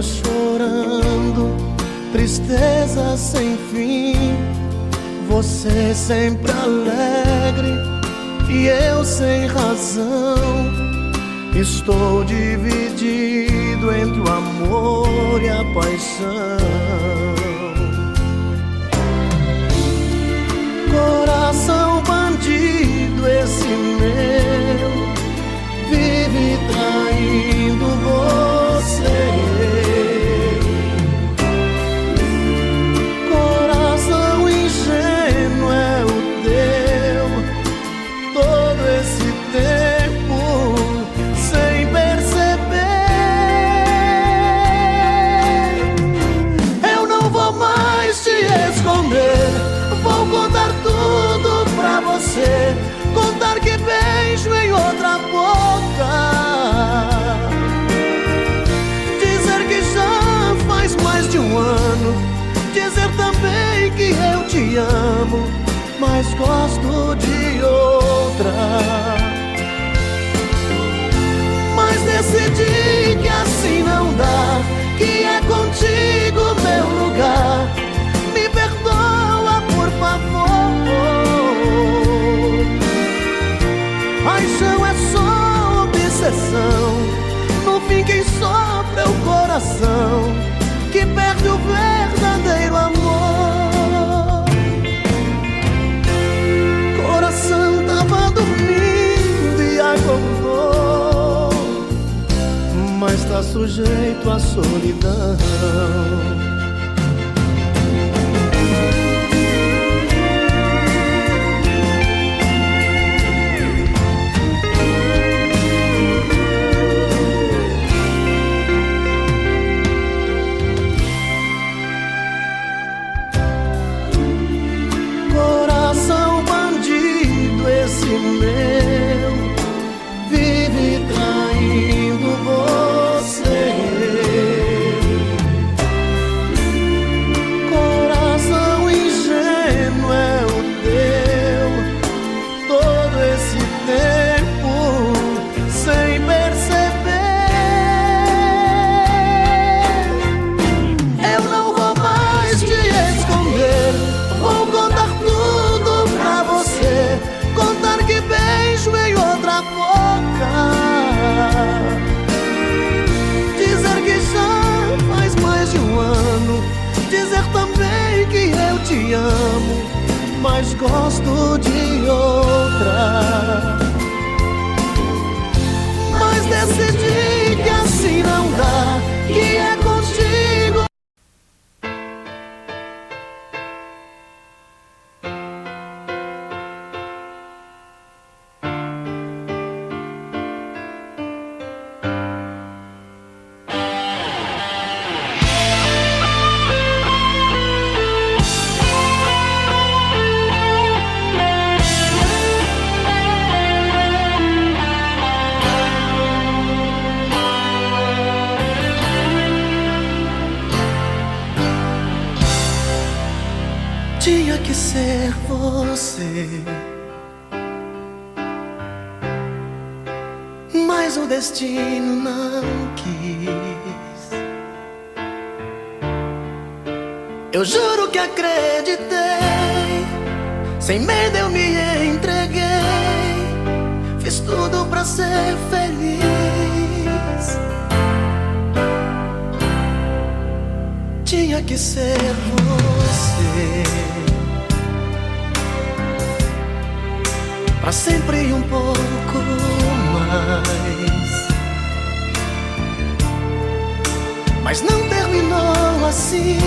olhos chorando, tristeza sem fim. Você sempre alegre e eu sem razão. Estou dividido entre o amor e a paixão. Coração bandido esse meu, vive traindo você. Coração ingênuo é o teu, todo esse tempo sem perceber. Eu não vou mais te esconder, vou contar tudo pra você. Contar que beijo em outra boca, dizer que já faz mais de um ano, dizer também que eu te amo, mas gosto de outra. Mas decidi que assim não dá, que é contigo meu lugar. Me perdoa, por favor. Paixão é só obsessão, no fim quem sofre é o coração, que perde o verdadeiro amor. Coração tava dormindo e acordou, mas tá sujeito à solidão. Meu, vive traindo você. Coração ingênuo é o teu, todo esse tempo sem perceber. Eu não vou mais te esconder, vou contar tudo pra você. Contar que beijo em outra boca, dizer que já faz mais de um ano, dizer também que eu te amo, mas gosto de outra. Mas decidi que assim não dá, que é contigo. Tinha que ser você, mas o destino não quis. Eu juro que acreditei, sem medo eu me entreguei, fiz tudo pra ser feliz. Tinha que ser você, pra sempre e um pouco mais. Mas não terminou assim,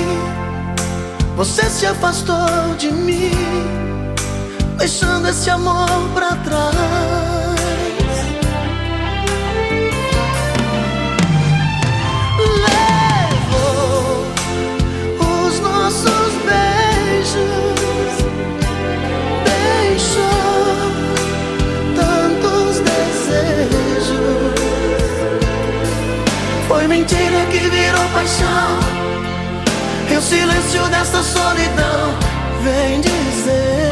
você se afastou de mim, deixando esse amor pra trás. Levou os nossos beijos, deixou tantos desejos. Foi mentira que virou paixão, e o silêncio dessa solidão vem dizer: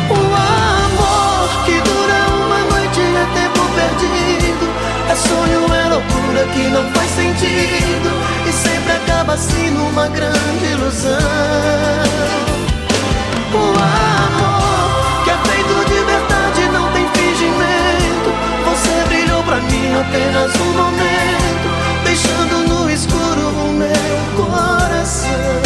o amor que dura uma noite é tempo perdido, é sonho, é loucura, loucura que não faz sentido e sempre acaba assim numa grande ilusão. O amor que é feito de verdade não tem fingimento. Você brilhou pra mim apenas um momento, deixando no escuro o meu coração.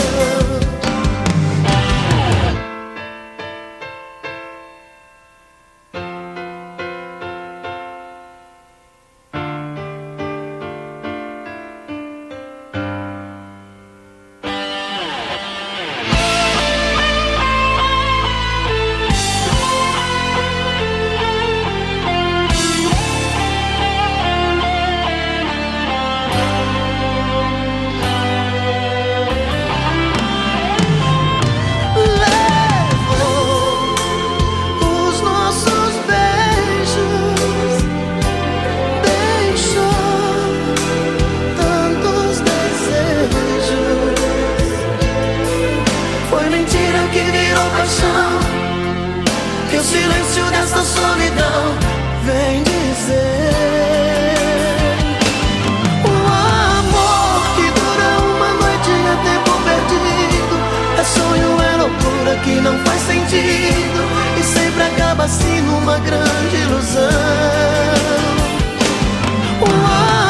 Que o silêncio dessa solidão vem dizer: o amor que dura uma noite é tempo perdido, é sonho, é loucura que não faz sentido e sempre acaba assim numa grande ilusão. O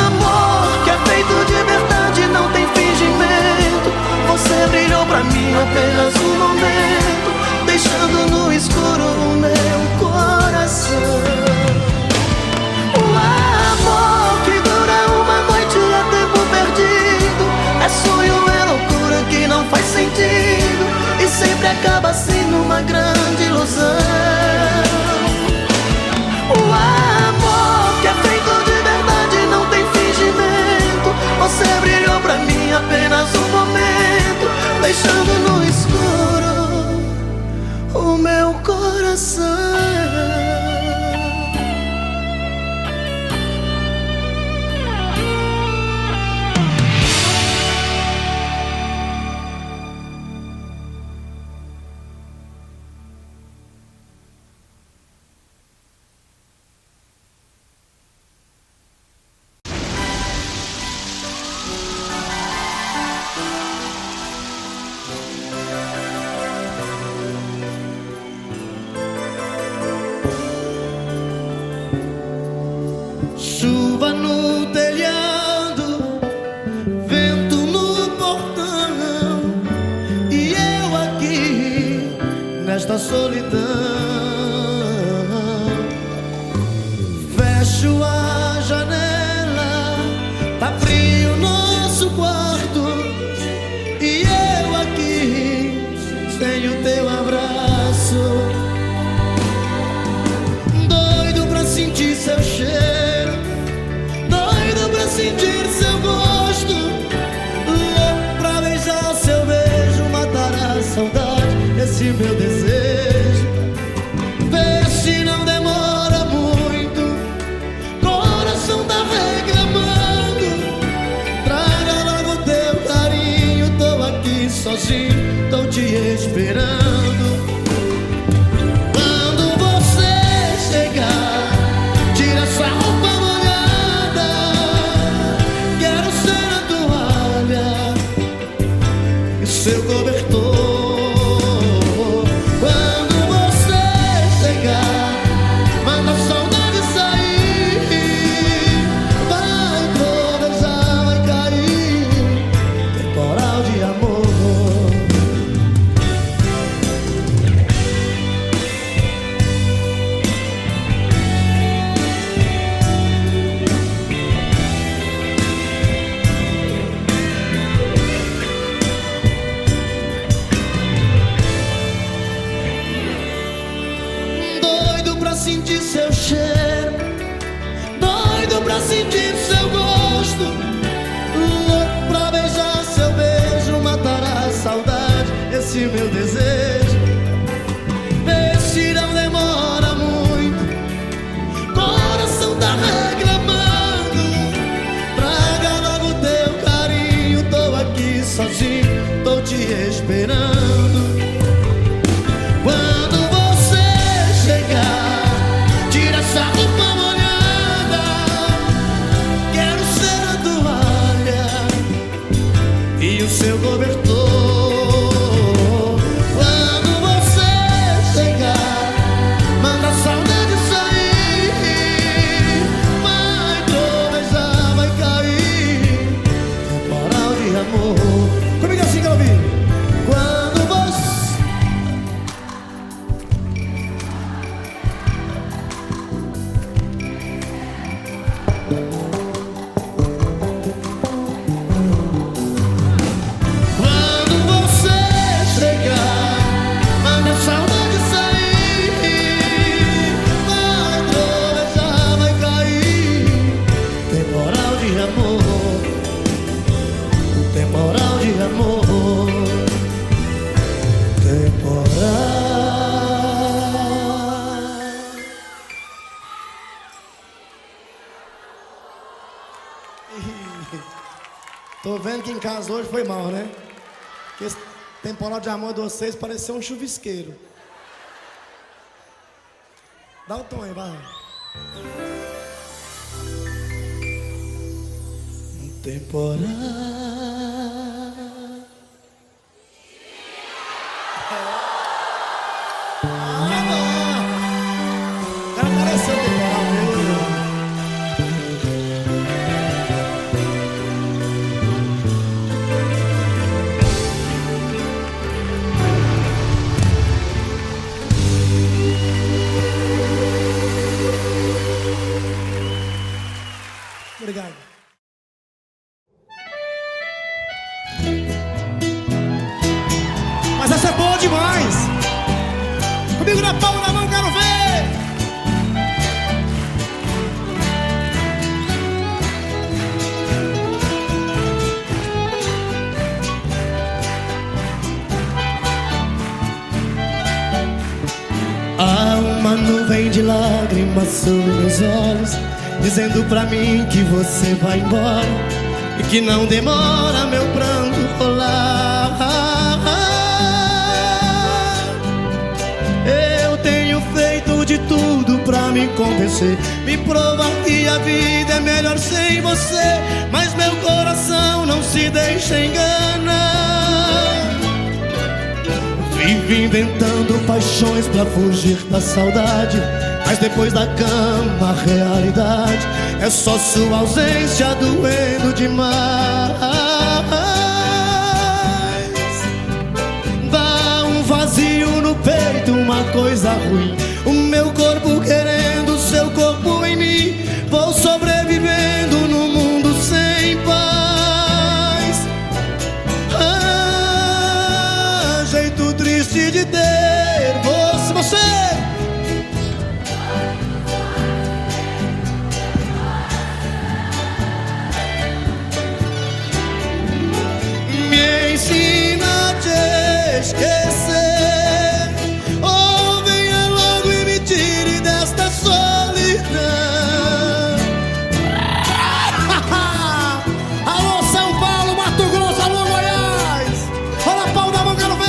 amor que é feito de verdade não tem fingimento. Você brilhou pra mim apenas um momento, deixando no escuro o meu coração. O amor que dura uma noite é tempo perdido, é sonho, é loucura que não faz sentido e sempre acaba assim numa grande ilusão. O amor que é feito de verdade não tem fingimento. Você brilhou pra mim apenas um momento, deixando no escuro o meu coração. Chuva no telhado, vento no portão, e eu aqui nesta solidão. Fecho a janela, tá frio nosso quarto, e eu aqui sem o teu abraço. Doido pra sentir seu cheiro, doido pra sentir seu gosto, louco pra beijar seu beijo, matar a saudade, esse meu desejo. Vê se não demora muito, coração tá reclamando. Traga logo teu carinho, tô aqui sozinho, tô te esperando. Quando você chegar, tira essa roupa molhada, quero ser a toalha e o seu cobertor. Quando você chegar, manda a saudade sair, vai trovejar, vai cair, temporal de amor. Doido pra sentir seu cheiro, doido pra sentir seu gosto, louco pra beijar seu beijo, matar a saudade, esse meu desejo. Vê se não demora muito, coração tá reclamando. Traga logo teu carinho, tô aqui sozinho, tô te esperando. Quando você chegar, tira essa roupa molhada, quero ser a amor. Comigo assim, quero ouvir. Quando você chegar, a minha saudade sair, vai trovejar, vai cair. Temporal de amor, temporal de amor, temporal. Tô vendo que em casa hoje foi mal, né? Que esse temporal de amor de vocês pareceu um chuvisqueiro. Dá o tom aí, vai. Temporal. O cara pareceu um temporal mesmo. Obrigado. Mas essa é boa demais. Comigo na palma da mão, quero ver. Há uma nuvem de lágrimas sobre meus olhos, dizendo pra mim que você vai embora e que não demora meu pranto rolar. Eu tenho feito de tudo pra me convencer, me provar que a vida é melhor sem você, mas meu coração não se deixa enganar. Vive inventando paixões pra fugir da saudade, mas depois da cama a realidade é só sua ausência doendo demais. Dá um vazio no peito, uma coisa ruim, o meu corpo querendo seu corpo em mim. Vou sobrevivendo no mundo sem paz. Jeito triste de ter você. Me ensina a te esquecer, ou venha logo e me tire desta solidão. Alô, São Paulo, Mato Grosso, alô, Goiás. Olha a pau da mão, quero ver.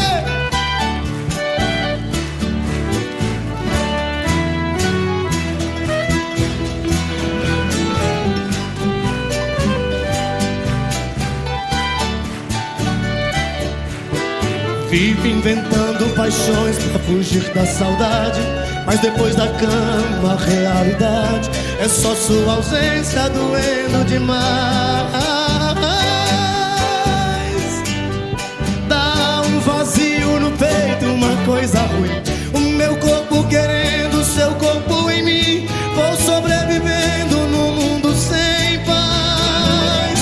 Vive inventando paixões pra fugir da saudade, mas depois da cama a realidade é só sua ausência doendo demais. Dá um vazio no peito, uma coisa ruim, o meu corpo querendo seu corpo em mim. Vou sobrevivendo no mundo sem paz.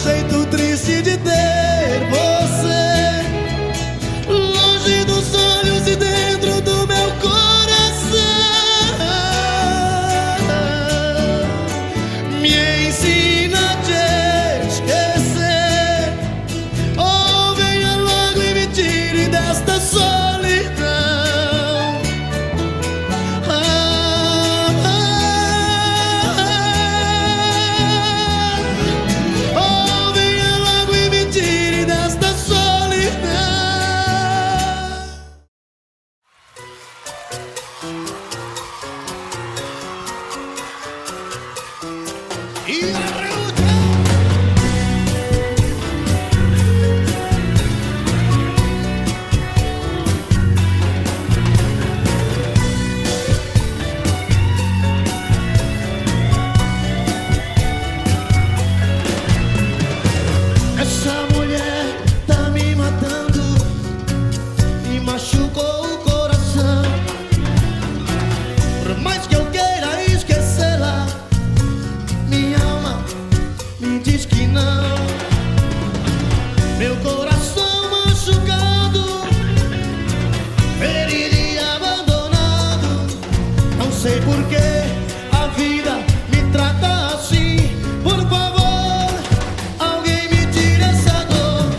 Jeito triste de ter você longe dos olhos e dentro do meu coração. Me ensina a te esquecer, ou venha logo e me tire desta solidão. Ou venha logo e me tire desta solidão. E a luta. diz que não. Meu coração machucado, ferido e abandonado. Não sei por que a vida me trata assim. Por favor, alguém me tire essa dor.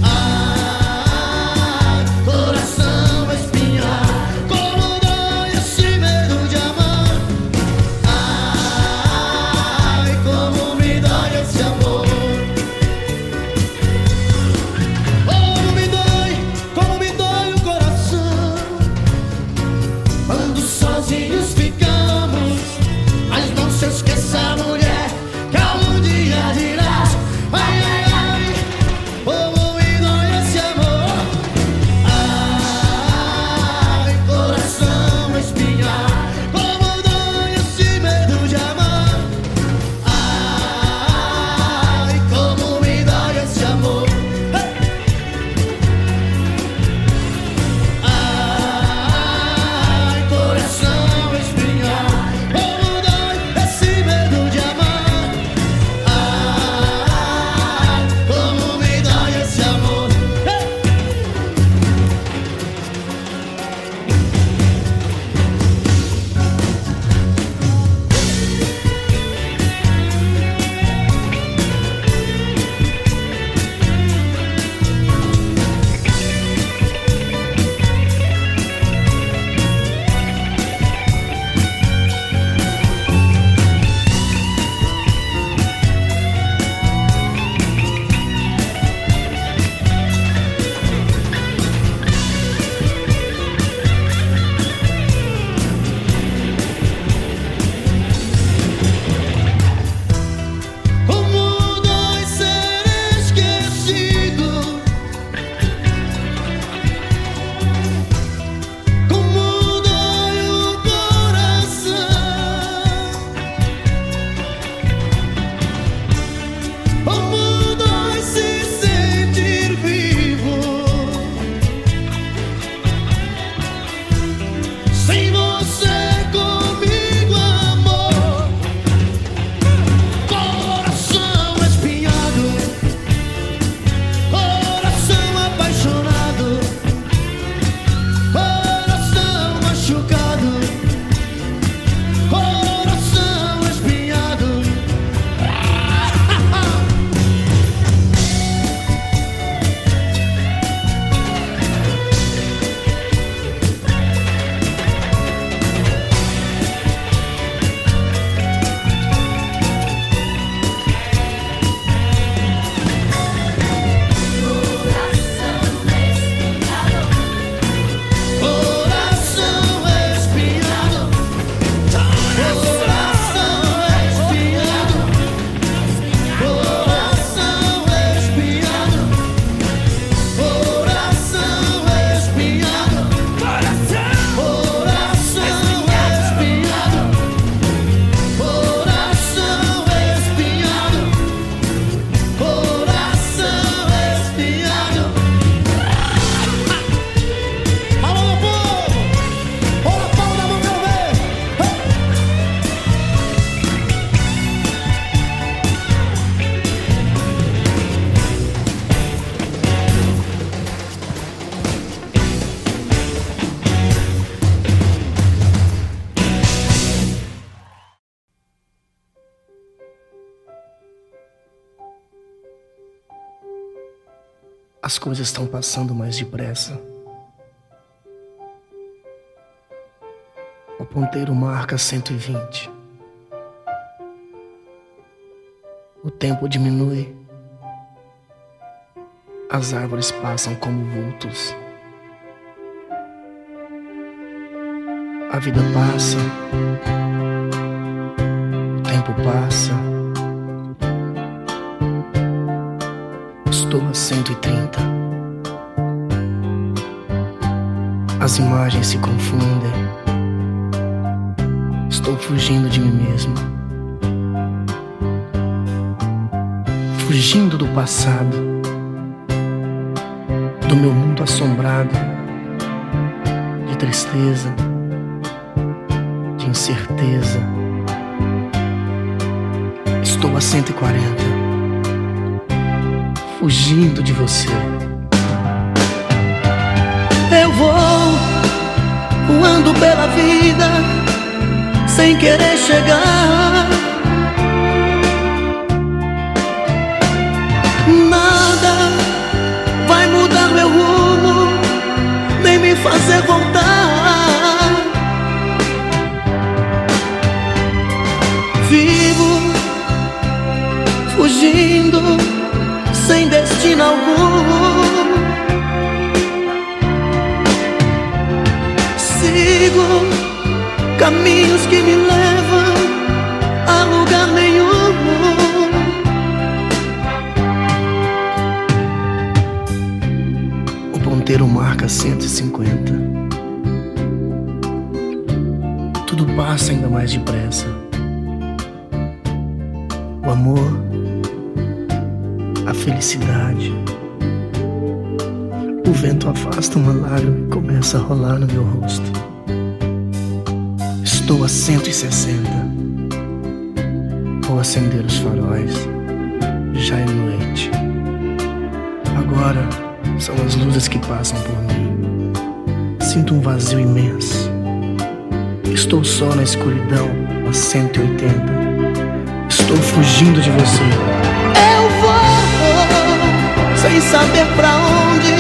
Ai, coração espinhar, como dói esse medo de amar. Ai, como me dói esse amor. Como me dói o coração quando sozinhos ficamos. Mas não se esqueça, mulher, que algum dia dirás: ai, ai, ai, como me dói esse amor. Ai, coração espinhar, como dói esse medo de amar. Ai, como me dói esse amor. Ai, coração espinhar, como dói esse medo de amar. Ai, como me dói esse amor. Como dói ser esquecido, como dói o coração, como dói se sentir vivo sem você comigo, amor. Coração espinhado, coração apaixonado, coração machucado, coração espinhado. Coração espinhado, coração espinhado, coração espinhado, coração espinhado, coração espinhado, coração espinhado. Alô, meu povo! Olha a palma da mão, quero ver! As coisas estão passando mais depressa. O ponteiro marca 120. O tempo diminui. As árvores passam como vultos. A vida passa. O tempo passa. Estou a 130. As imagens se confundem. Estou fugindo de mim mesmo. Fugindo do passado, do meu mundo assombrado, de tristeza, de incerteza. Estou a 140. fugindo de você. Eu vou voando pela vida sem querer chegar. Nada vai mudar meu rumo, nem me fazer voltar. Vivo fugindo sem destino algum. Sigo caminhos que me levam a lugar nenhum. O ponteiro marca 150. Tudo passa ainda mais depressa. O amor, a felicidade. O vento afasta uma lágrima e começa a rolar no meu rosto. Estou a 160. Vou acender os faróis. Já é noite. Agora são as luzes que passam por mim. Sinto um vazio imenso. Estou só na escuridão a 180. Estou fugindo de você. Eu vou sem saber pra onde,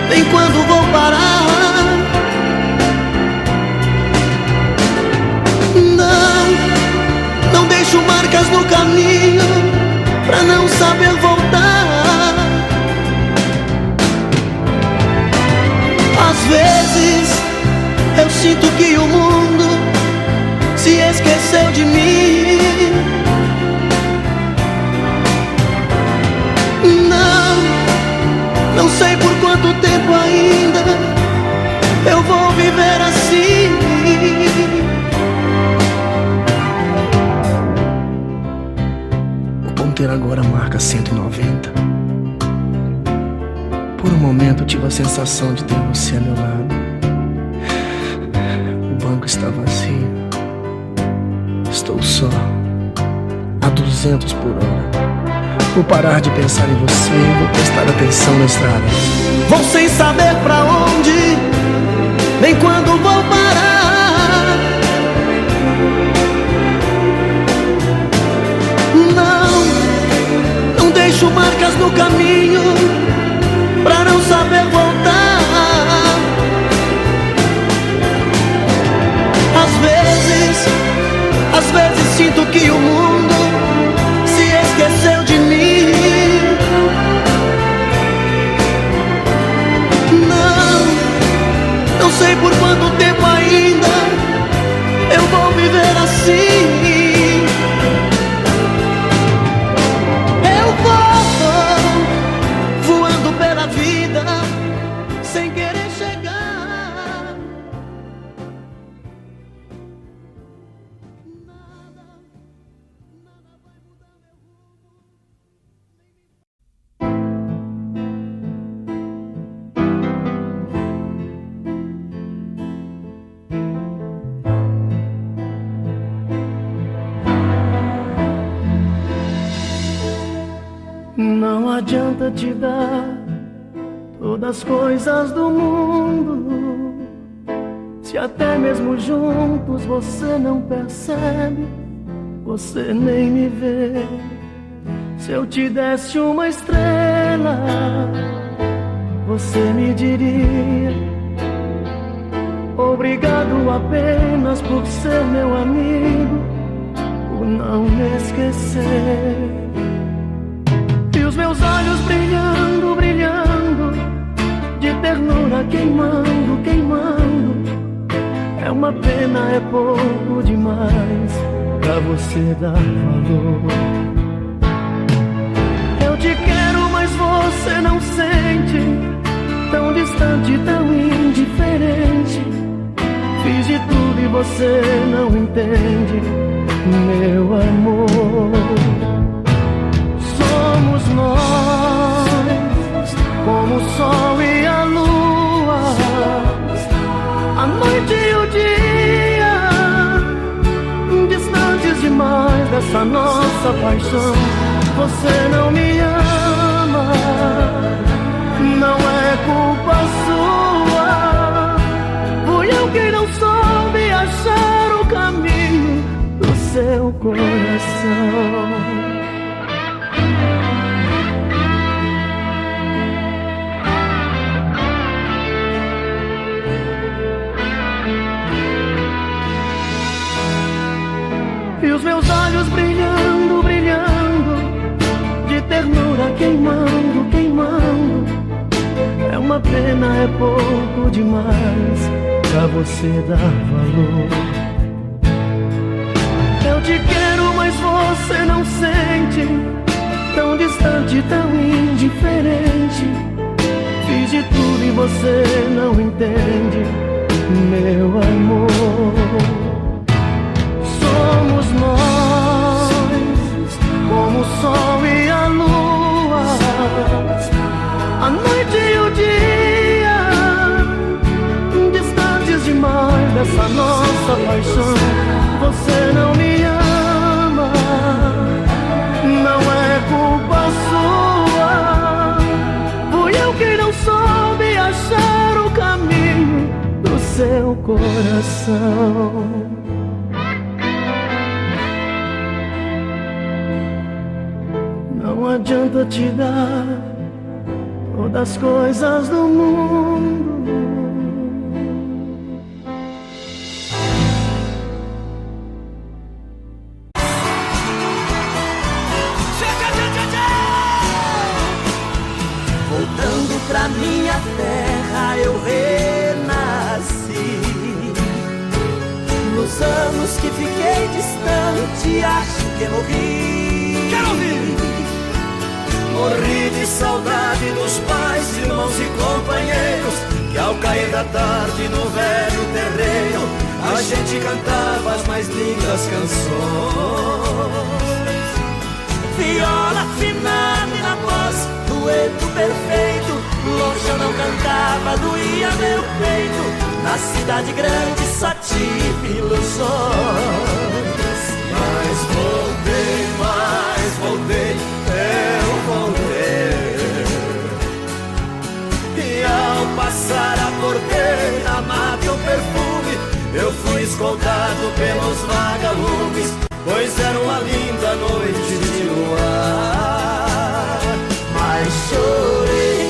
nem quando vou parar. Não deixo marcas no caminho pra não saber voltar. Às vezes eu sinto que o mundo se esqueceu de mim. Não sei por quanto tempo ainda eu vou viver assim. O ponteiro agora marca 190. Por um momento eu tive a sensação de ter você a meu lado. O banco está vazio. Estou só a 200 por hora. Vou parar de pensar em você e vou prestar atenção na estrada. Vou sem saber pra onde, nem quando vou parar. Não deixo marcas no caminho pra não saber voltar. Às vezes sinto que o mundo se esqueceu de mim. Não sei por quanto tempo ainda eu vou viver assim. Eu vou voando pela vida sem querer chegar. Não adianta te dar todas as coisas do mundo, se até mesmo juntos você não percebe, você nem me vê. Se eu te desse uma estrela, você me diria obrigado apenas por ser meu amigo, por não me esquecer. Os meus olhos brilhando, brilhando, de ternura queimando, queimando. É uma pena, é pouco demais pra você dar valor. Eu te quero, mas você não sente, tão distante, tão indiferente. Fiz de tudo e você não entende, meu amor. Somos nós, como o sol e a lua, a noite e o dia, distantes demais dessa nossa paixão. Você não me ama, não é culpa sua. Fui eu quem não soube achar o caminho do seu coração. E os meus olhos brilhando, brilhando, de ternura queimando, queimando. É uma pena, é pouco demais pra você dar valor. Eu te quero, mas você não sente, tão distante, tão indiferente. Fiz de tudo e você não entende, meu amor. Somos nós, como o sol e a lua, a noite e o dia, distantes demais dessa nossa paixão. Você não me ama, não é culpa sua. Fui eu que não soube achar o caminho do seu coração. Não adianta te dar todas as coisas do mundo. Voltando pra minha terra eu renasci. Nos anos que fiquei distante acho que morri. Quero ouvir! Morri de saudade dos pais, irmãos e companheiros, que ao cair da tarde no velho terreiro a gente cantava as mais lindas canções. Viola afinada e na voz, dueto perfeito, longe eu não cantava, doía meu peito. Na cidade grande só tive ilusões. Mas voltei, eu voltei. E ao passar a porteira, amado teu perfume, eu fui escoltado pelos vagalumes, pois era uma linda noite de luar. Mas chorei,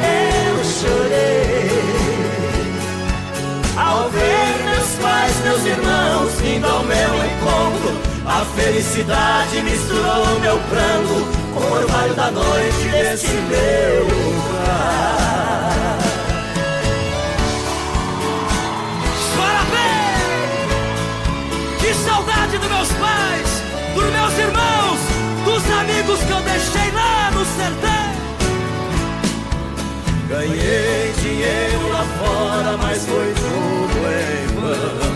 eu chorei, ao ver meus pais, meus irmãos vindo ao meu encontro. A felicidade misturou meu pranto com o orvalho da noite desse meu lugar. Parabéns! Que saudade dos meus pais, dos meus irmãos, dos amigos que eu deixei lá no sertão. Ganhei dinheiro lá fora, mas foi tudo em vão.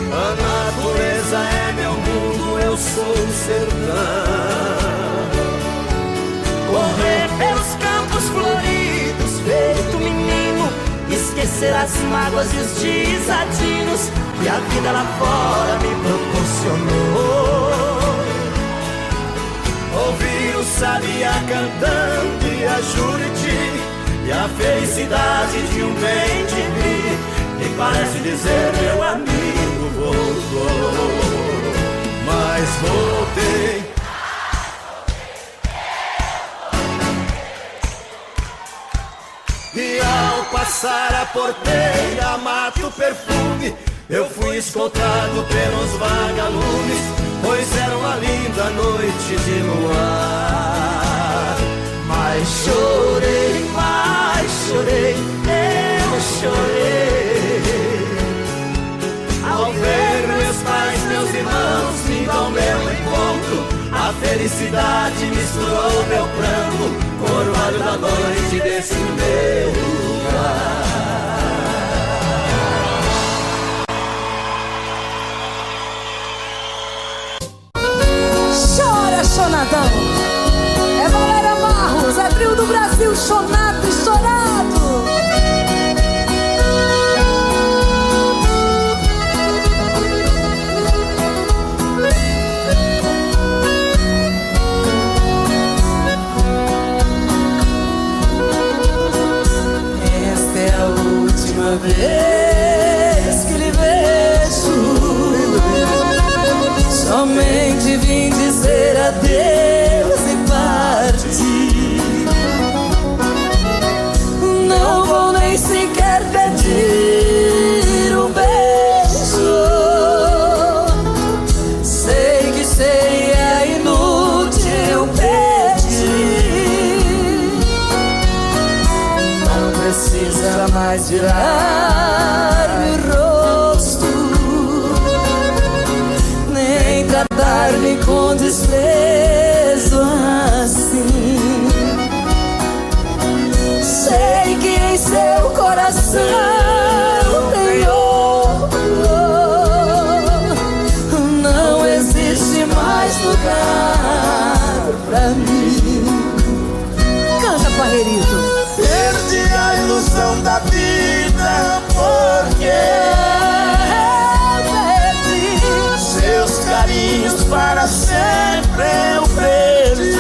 A natureza é meu mundo, eu sou o sertão. Correr pelos campos floridos, feito menino, esquecer as mágoas e os desatinos que a vida lá fora me proporcionou. Ouvir o sabiá cantando e a Juriti, e a felicidade de um bem-de-vi, me parece dizer meu amigo voltou. Mas voltei, e ao passar a porteira, mato perfume, eu fui escoltado pelos vagalumes, pois era uma linda noite de luar. Mas chorei, eu chorei, ao ver meus pais, meus irmãos vindo ao meu encontro. A felicidade misturou meu pranto com o orvalho da noite desse meu lugar. Chora, Chonadão! É Valéria Barros, é trio do Brasil, chonado e chorado! vez que lhe vejo, somente vim dizer adeus e partir. Não vou nem sequer pedir um beijo. Sei que seria inútil pedir. Não precisa mais virar-me o rosto, nem tratar-me com desprezo assim. Sei que em seu coração tem outro. Não existe mais lugar pra mim. Canta, Parreirito. Perdi a ilusão da vida porque perdi seus carinhos para sempre. Eu perdi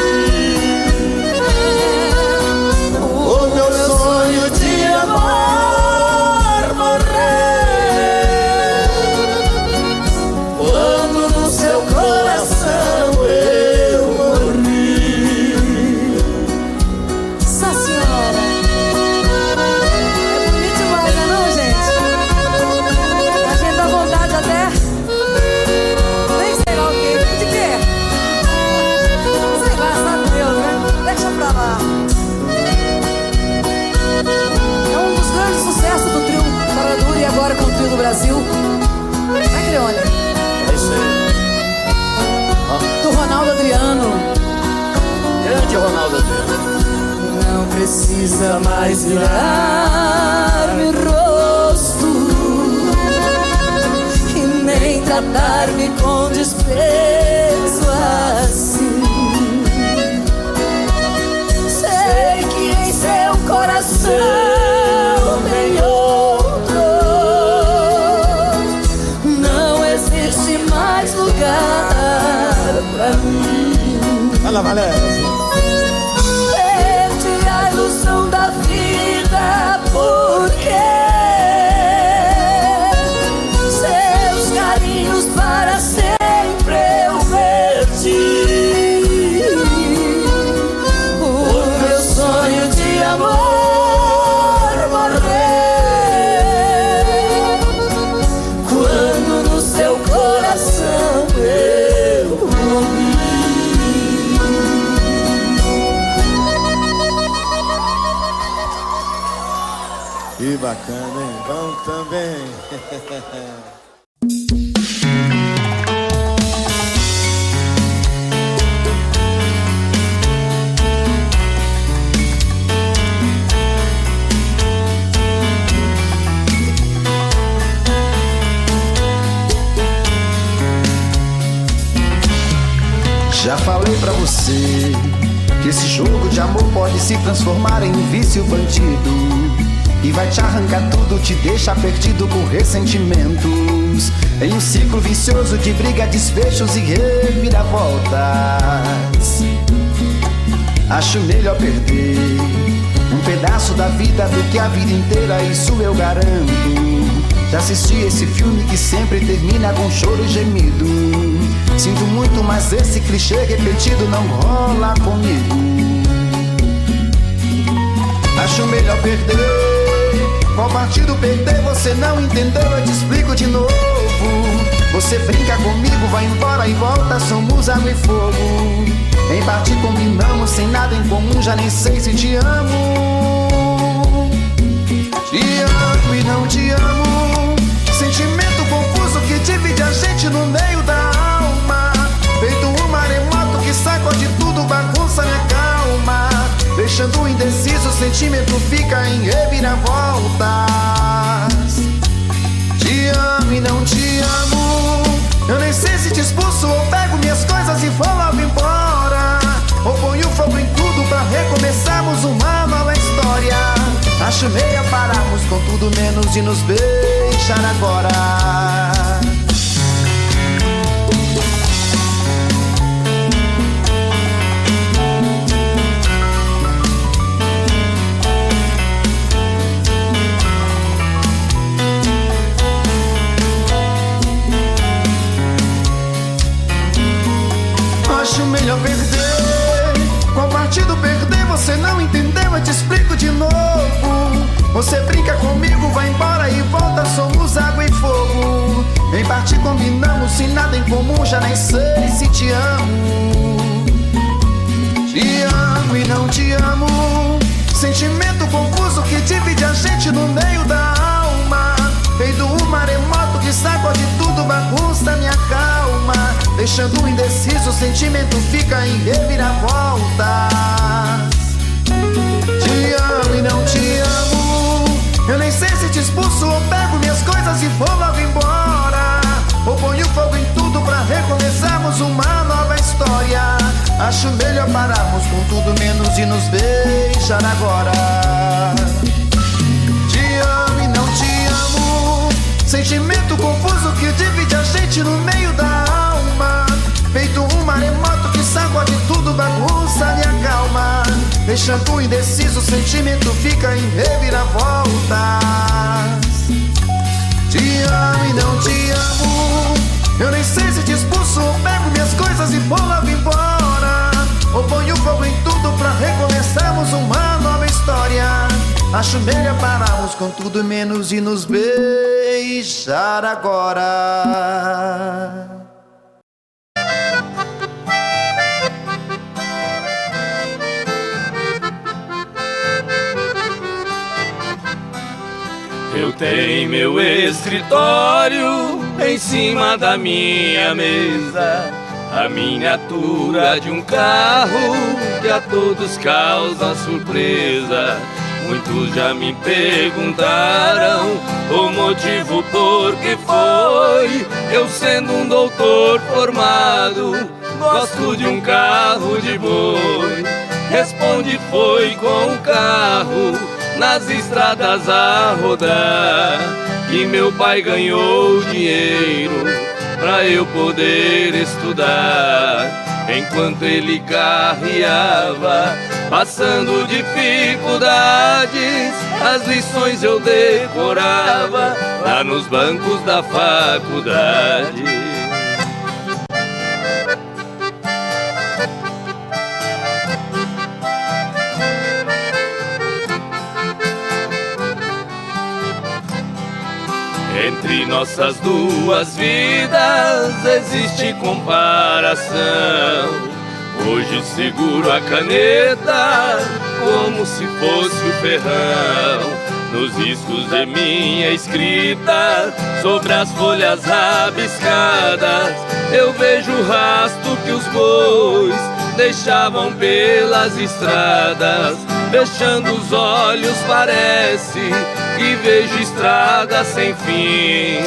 o meu sonho de amor morrer quando no seu coração eu morri. Nossa Senhora. É bonito demais, né não, gente? A gente dá vontade até. Nem sei lá o que. De quê? Sei lá, sabe Deus, né? Deixa pra lá. É um dos grandes sucessos do trio Caradura e agora com o trio do Brasil. Vai, Crione. É isso aí. Do Ronaldo Adriano. Grande Ronaldo Adriano. Não precisa mais virar-me o rosto e nem tratar-me com desprezo assim. Sei que em seu coração tem outro. Não existe mais lugar pra mim. Fala, Valéria. Perdi a ilusão da vida porque seus carinhos para sempre eu perdi. O meu sonho de amor morrer quando no seu coração eu morri. Que bacana, hein? Bom também. Já falei pra você que esse jogo de amor pode se transformar em um vício bandido e vai te arrancar tudo, te deixar perdido com ressentimentos, em um ciclo vicioso de briga, desfechos e reviravoltas. Acho melhor perder um pedaço da vida do que a vida inteira, isso eu garanto. Já assisti esse filme que sempre termina com choro e gemido. Sinto muito, mas esse clichê repetido não rola comigo. Acho melhor perder. Qual partido perder? Você não entendeu, eu te explico de novo. Você brinca comigo, vai embora e volta, somos água e fogo. Em parte combinamos, sem nada em comum, já nem sei se te amo. Te amo e não te amo. Sentimento confuso que divide a gente no meio da alma. Feito um maremoto que sacode tudo, bagunça minha calma. Deixando indeciso, o sentimento fica em reviravoltas. Te amo e não te amo. Eu nem sei se te expulso ou pego minhas coisas e vou logo embora, ou ponho fogo em tudo pra recomeçarmos uma nova história. Acho meio pararmos com tudo menos de nos beijar agora. melhor perder. Qual partido perder? Você não entendeu, eu te explico de novo. Você brinca comigo, vai embora e volta, somos água e fogo. Em parte combinamos, sem nada em comum, já nem sei se te amo. Te amo e não te amo. Sentimento confuso que divide a gente no meio da alma. Feito um maremoto que sacode tudo, bagunça minha calma. Deixando indeciso, o sentimento fica em reviravoltas. Te amo e não te amo. Eu nem sei se te expulso ou pego minhas coisas e vou logo embora. Ou ponho fogo em tudo pra recomeçarmos uma nova história. Acho melhor pararmos com tudo menos e nos beijar agora. Te amo e não te amo. Sentimento confuso que divide a gente no meio da alma. Feito um maremoto que sacode tudo, bagunça minha calma. Deixando indeciso, o sentimento fica em reviravoltas. Te amo e não te amo. Eu nem sei se te expulso ou pego minhas coisas e vou logo embora. Ou ponho fogo em tudo pra recomeçarmos uma nova história. Acho melhor pararmos com tudo menos e nos beijar agora. Eu tenho meu escritório em cima da minha mesa, a miniatura de um carro que a todos causa surpresa. Muitos já me perguntaram o motivo por que foi. Eu sendo um doutor formado, gosto de um carro de boi. Responde, foi com o carro nas estradas a rodar que meu pai ganhou dinheiro pra eu poder estudar. Enquanto ele carreava, passando dificuldades, as lições eu decorava lá nos bancos da faculdade. Entre nossas duas vidas existe comparação. Hoje seguro a caneta como se fosse o ferrão. Nos riscos de minha escrita, sobre as folhas rabiscadas, eu vejo o rastro que os bois deixavam pelas estradas. Fechando os olhos parece que vejo estrada sem fim,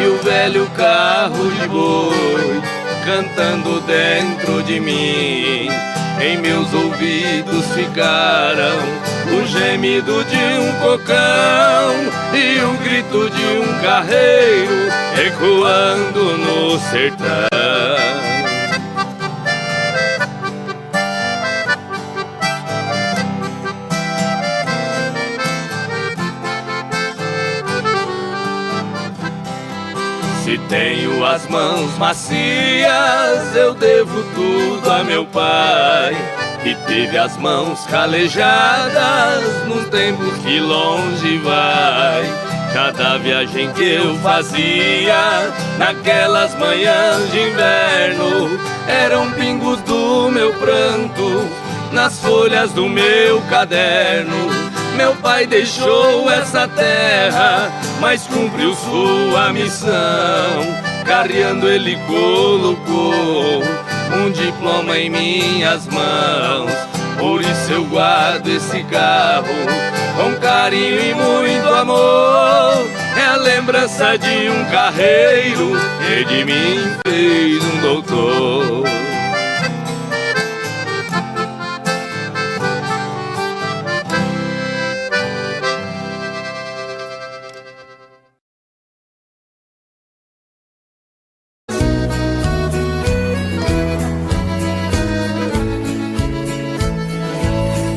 e o velho carro de boi cantando dentro de mim. Em meus ouvidos ficaram o gemido de um cocão e o grito de um carreiro ecoando no sertão. Se tenho as mãos macias, eu devo tudo a meu pai, que teve as mãos calejadas num tempo que longe vai. Cada viagem que eu fazia naquelas manhãs de inverno eram pingos do meu pranto nas folhas do meu caderno. Meu pai deixou essa terra, mas cumpriu sua missão. Carreando ele colocou um diploma em minhas mãos. Por isso eu guardo esse carro com carinho e muito amor. É a lembrança de um carreiro que de mim fez um doutor.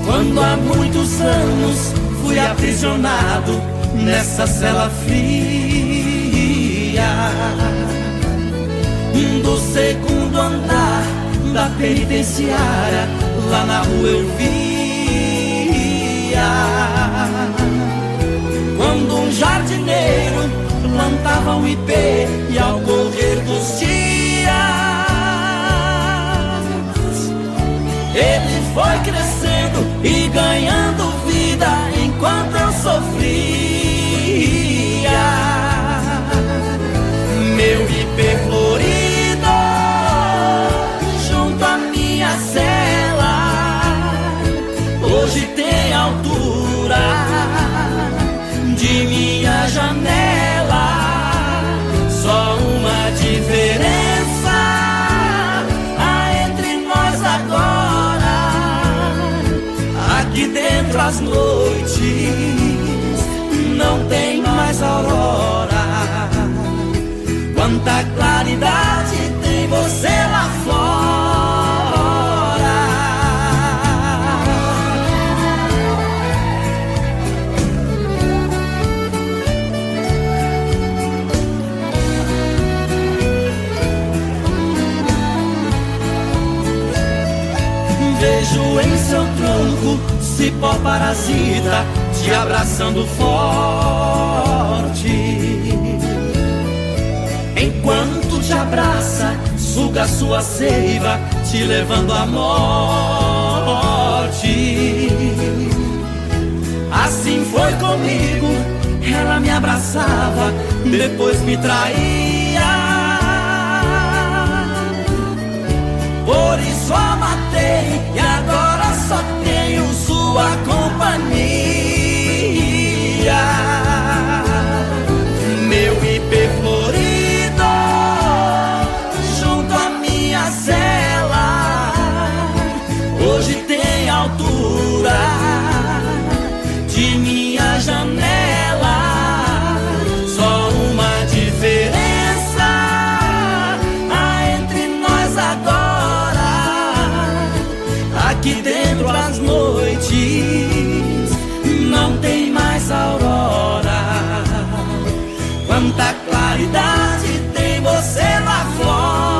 Quando há muitos anos fui aprisionado nessa cela fria do segundo andar da penitenciária, lá na rua eu via, quando um jardineiro plantava um ipê, e ao correr dos dias ele foi crescendo e ganhando vida enquanto eu sofria. Meu ipê florido junto à minha cela hoje tem altura de minha janela. Só uma diferença há entre nós agora: aqui dentro as noites não tem mais aurora. Quanta claridade tem você lá fora. Vejo em seu tronco cipó parasita te abraçando forte. Enquanto te abraça, suga sua seiva, te levando à morte. Assim foi comigo, ela me abraçava, depois me traía. Por isso a matei e agora só tenho sua companhia. Meu ipê florido junto à minha cela hoje tem altura de minha janela. Só uma diferença há entre nós agora: aqui dentro as noites não tem mais aurora. Quanta claridade tem você lá fora.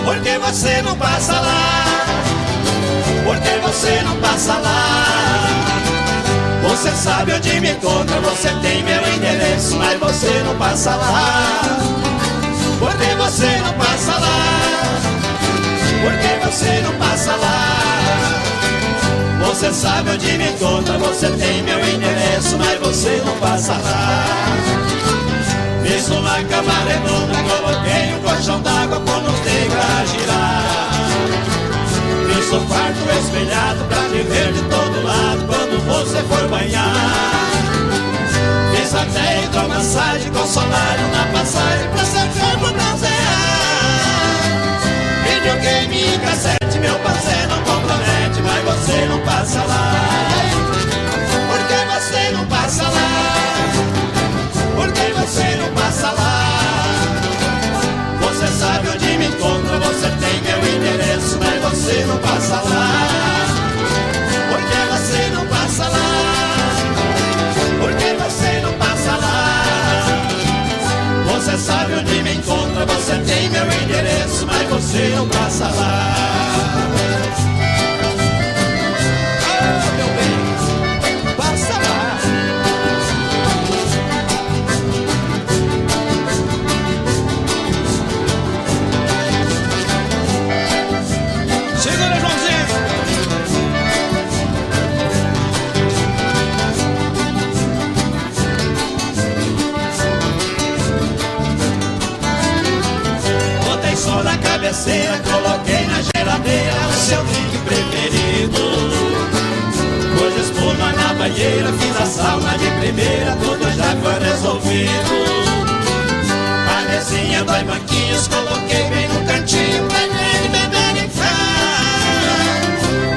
Por que você não passa lá? Por que você não passa lá? Você sabe onde me encontra, você tem meu endereço, mas você não passa lá. Por que você não passa lá? Por que você não passa lá? Você sabe onde me encontra, você tem meu endereço, mas você não passa lá. Fiz uma cama redonda, coloquei um colchão d'água, quando os negros a girar. Fiz um quarto espelhado pra te ver de todo lado quando você for banhar. Fiz até hidromassagem com solário na passagem pra seu corpo bronzear. Videogame e cassete, meu parceiro não compromete, mas você não passa lá. Por que você não passa lá? Por que você não passa lá? Você sabe onde me encontra, você tem meu endereço, mas você não passa lá. Por que você não passa lá? Por que você não passa lá? Você sabe onde me encontra, você tem meu endereço, mas você não passa lá. Oh, meu bem, passa lá. Segura, Joãozinho. Botei sol na cabeceira, coloquei na geladeira o seu drink preferido. Pus espuma na banheira, fiz a sauna de primeira, tudo já foi resolvido. A mesinha, 2 banquinhos, coloquei bem no cantinho pra ele beber e ficar.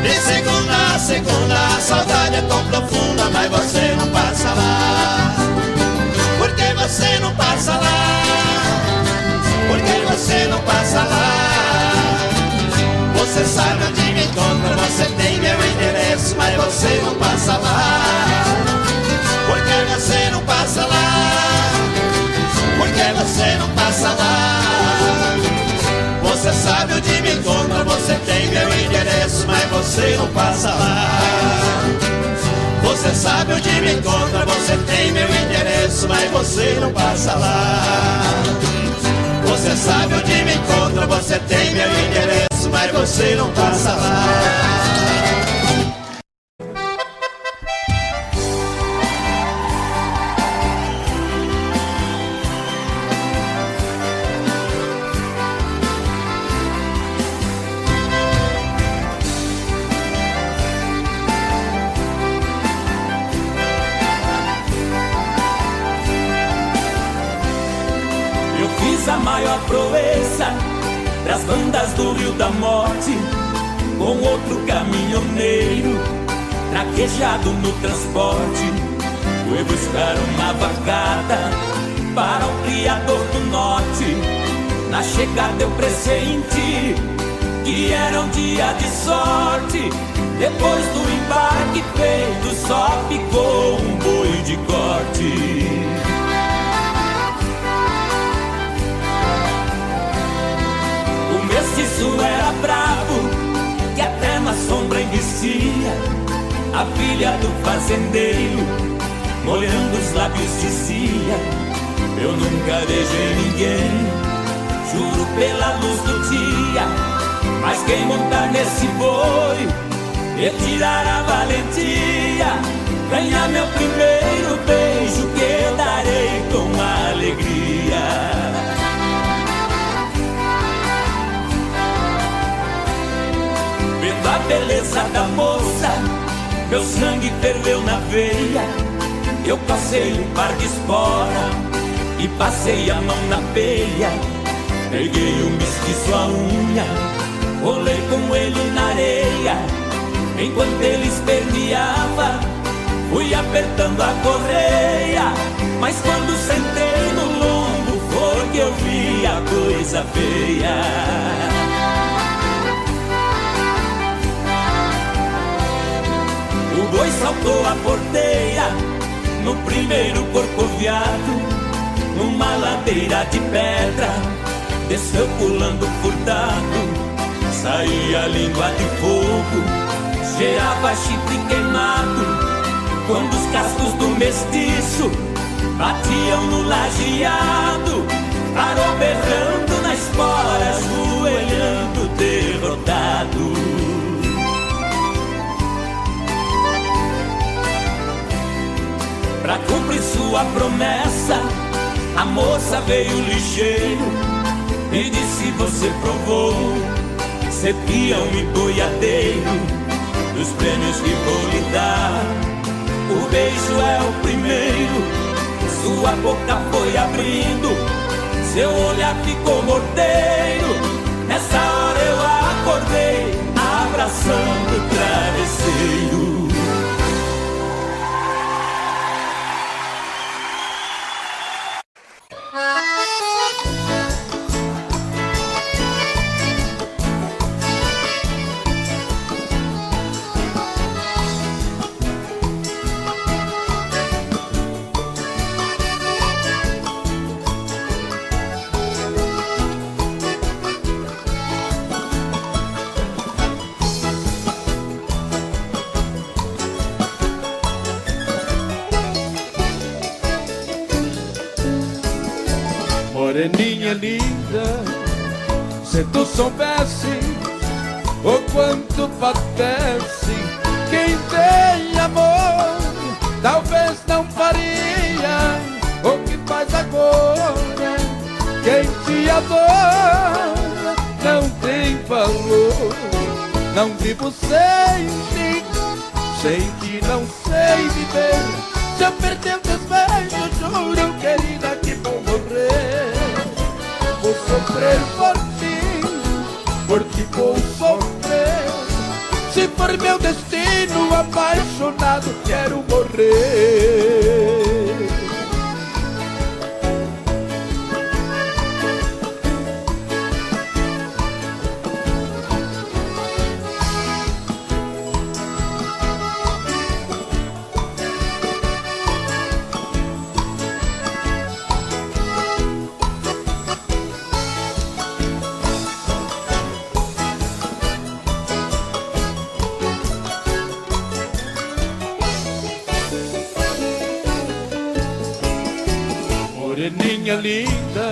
De segunda a segunda, a saudade é tão profunda, mas você não passa lá. Por que você não passa lá? Por que você não passa lá? você não passa lá. Você sabe onde me encontra, você tem meu endereço, mas você não passa lá. Você sabe onde me encontra, você tem meu endereço, mas você não passa lá. A maior proeza das bandas do Rio da Morte, com outro caminhoneiro traquejado no transporte. Foi buscar uma vacada para o criador do norte. Na chegada eu pressenti que era um dia de sorte. Depois do embarque feito só ficou um boi de corte. Isso era bravo, que até na sombra envicia. A filha do fazendeiro, molhando os lábios, dizia: eu nunca beijei ninguém, juro pela luz do dia. Mas quem montar nesse boi e tirar a valentia, ganhar meu primeiro beijo, que eu darei com alegria. Vendo a beleza da moça, meu sangue ferveu na veia. Eu passei um par de espora e passei a mão na peia. Peguei o mestiço à unha, rolei com ele na areia. Enquanto ele esperneava, fui apertando a correia. Mas quando sentei no lombo, foi que eu vi a coisa feia. O boi saltou a porteira no primeiro corcoviado, numa ladeira de pedra, desceu pulando furtado. Saía a língua de fogo, cheirava chifre queimado. Quando os cascos do mestiço batiam no lajeado, parou berrando na espora, ajoelhando derrotado. Pra cumprir sua promessa, a moça veio ligeiro e disse: você provou ser peão e boiadeiro dos prêmios que vou lhe dar. O beijo é o primeiro, sua boca foi abrindo, seu olhar ficou morteiro. Nessa hora eu acordei, abraçando o travesseiro. Moreninha linda, se tu soubesse o quanto padece quem tem amor, talvez não faria o que faz agora. Quem te adora não tem valor. Não vivo sem ti, sem ti não sei viver. Se eu perder teus beijos, juro, querida, que vou morrer. Vou sofrer por ti vou sofrer. Se for meu destino, apaixonado, quero morrer. linda,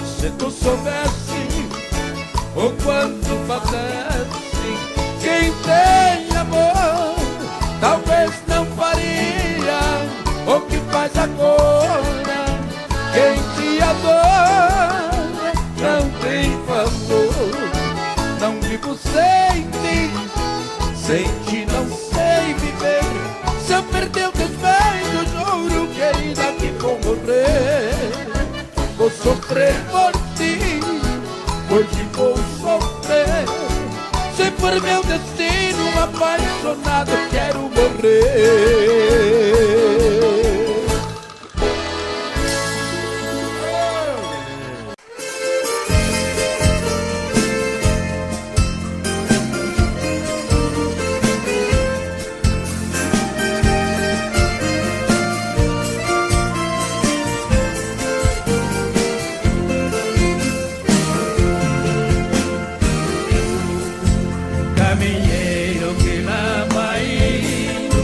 se tu soubesse o quanto padece quem tem amor, talvez não faria o que faz agora. Quem te adora não tem valor. Não vivo sem ti, sem ti não sei viver. Se eu perder o teus beijos, juro, querida, que vou morrer. Vou sofrer por ti, hoje vou sofrer. Se for meu destino, apaixonado, quero morrer. Caminheiro que lá vai indo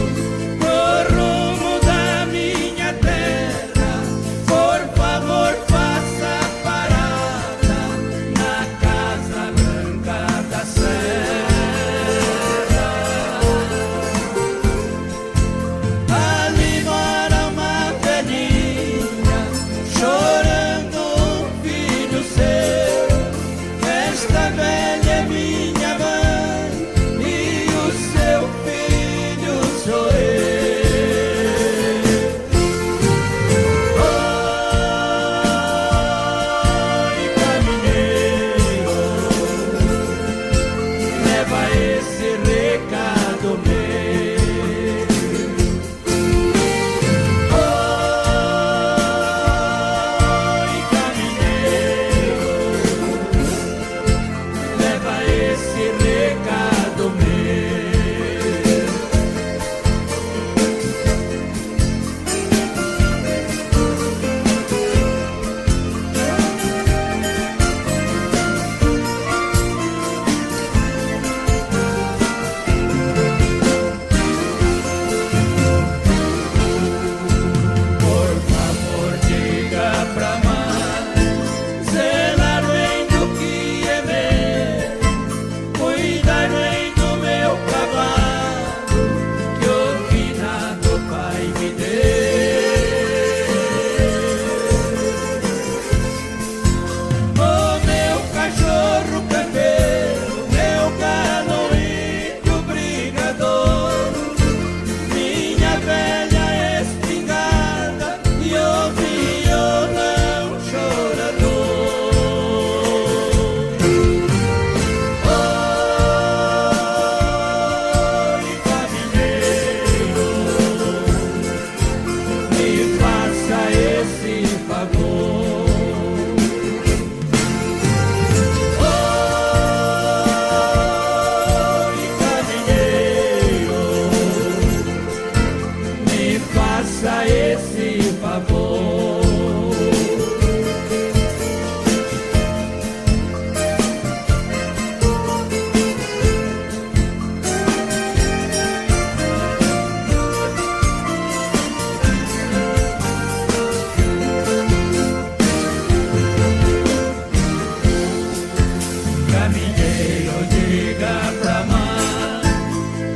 no rumo da minha terra, por favor faça parada na Casa Branca da Serra. Ali mora uma velhinha chorando um filho seu. Esta velha é minha mãe e o seu filho sou eu. Oi, caminheiro, leva esse recado meu. Oi, caminheiro, leva esse recado meu. Por favor, diga pra mãe zelar bem do que é meu, cuidar bem do meu cavalo que o finado pai me deu. O meu cachorro campeiro, meu galo índio brigador, minha velha espingarda e o violão chorador. Oi, caminheiro, me faça esse favor. Oi, caminheiro, me faça esse favor. Caminheiro, diga pra mãe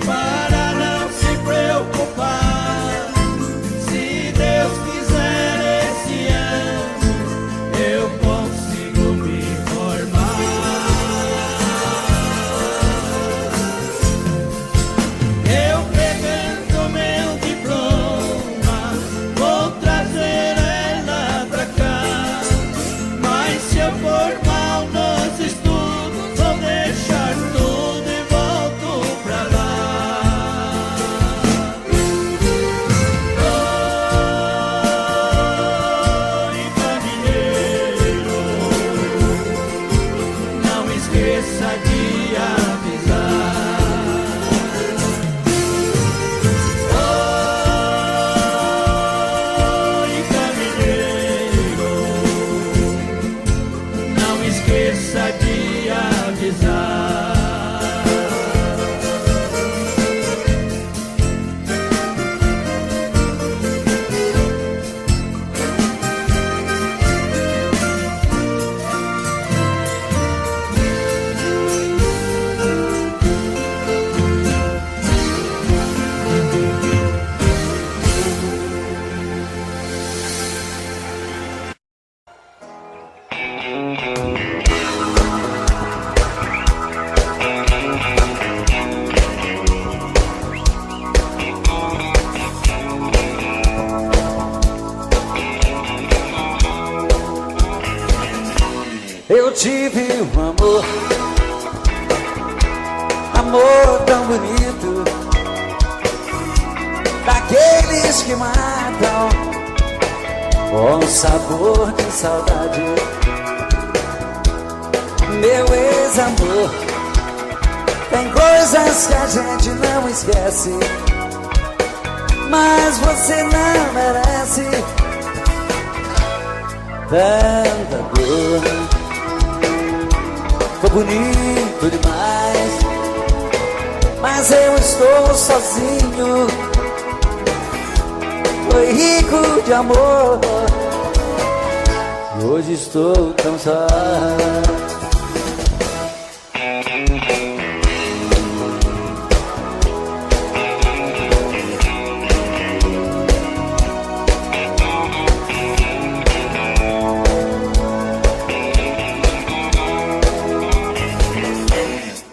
para não se preocupar. Se Deus quiser esse ano, eu consigo me formar. Eu pegando meu diploma, vou trazer ela pra cá. Mas se eu for mal nos estudos, vou deixar tudo e volto pra lá. Oi, caminheiro, não esqueça de avisar. Oi, caminheiro, não esqueça de avisar. Eu tive um amor, amor tão bonito, daqueles que matam com sabor de saudade. Meu ex-amor, tem coisas que a gente não esquece, mas você não merece tanta dor. Foi bonito demais, mas eu estou sozinho. Foi rico de amor, e hoje estou tão só.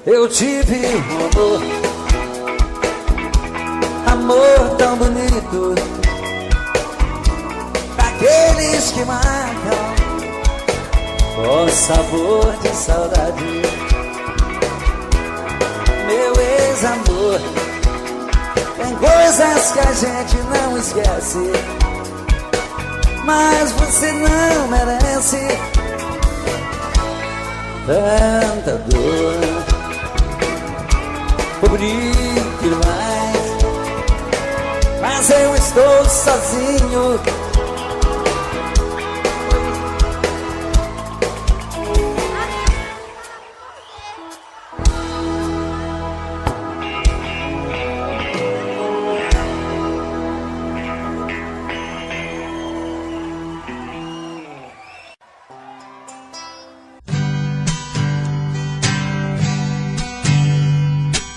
Eu tive um amor, amor tão bonito, daqueles que marcam com sabor de saudade. Meu ex-amor, tem coisas que a gente não esquece, mas você não merece tanta dor. Foi bonito demais, mas eu estou sozinho.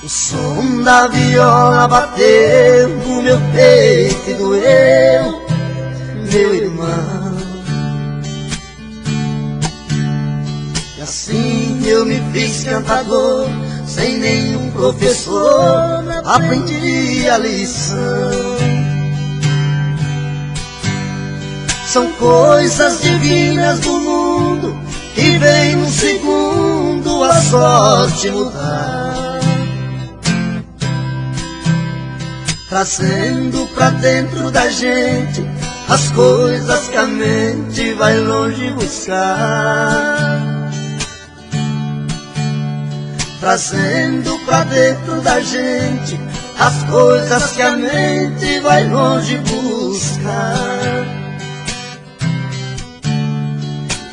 O som da viola bateu no meu peito e doeu, meu irmão. E assim eu me fiz cantador, sem nenhum professor, aprendi a lição. São coisas divinas do mundo, que vem num segundo a sorte mudar, trazendo pra dentro da gente as coisas que a mente vai longe buscar, trazendo pra dentro da gente as coisas que a mente vai longe buscar.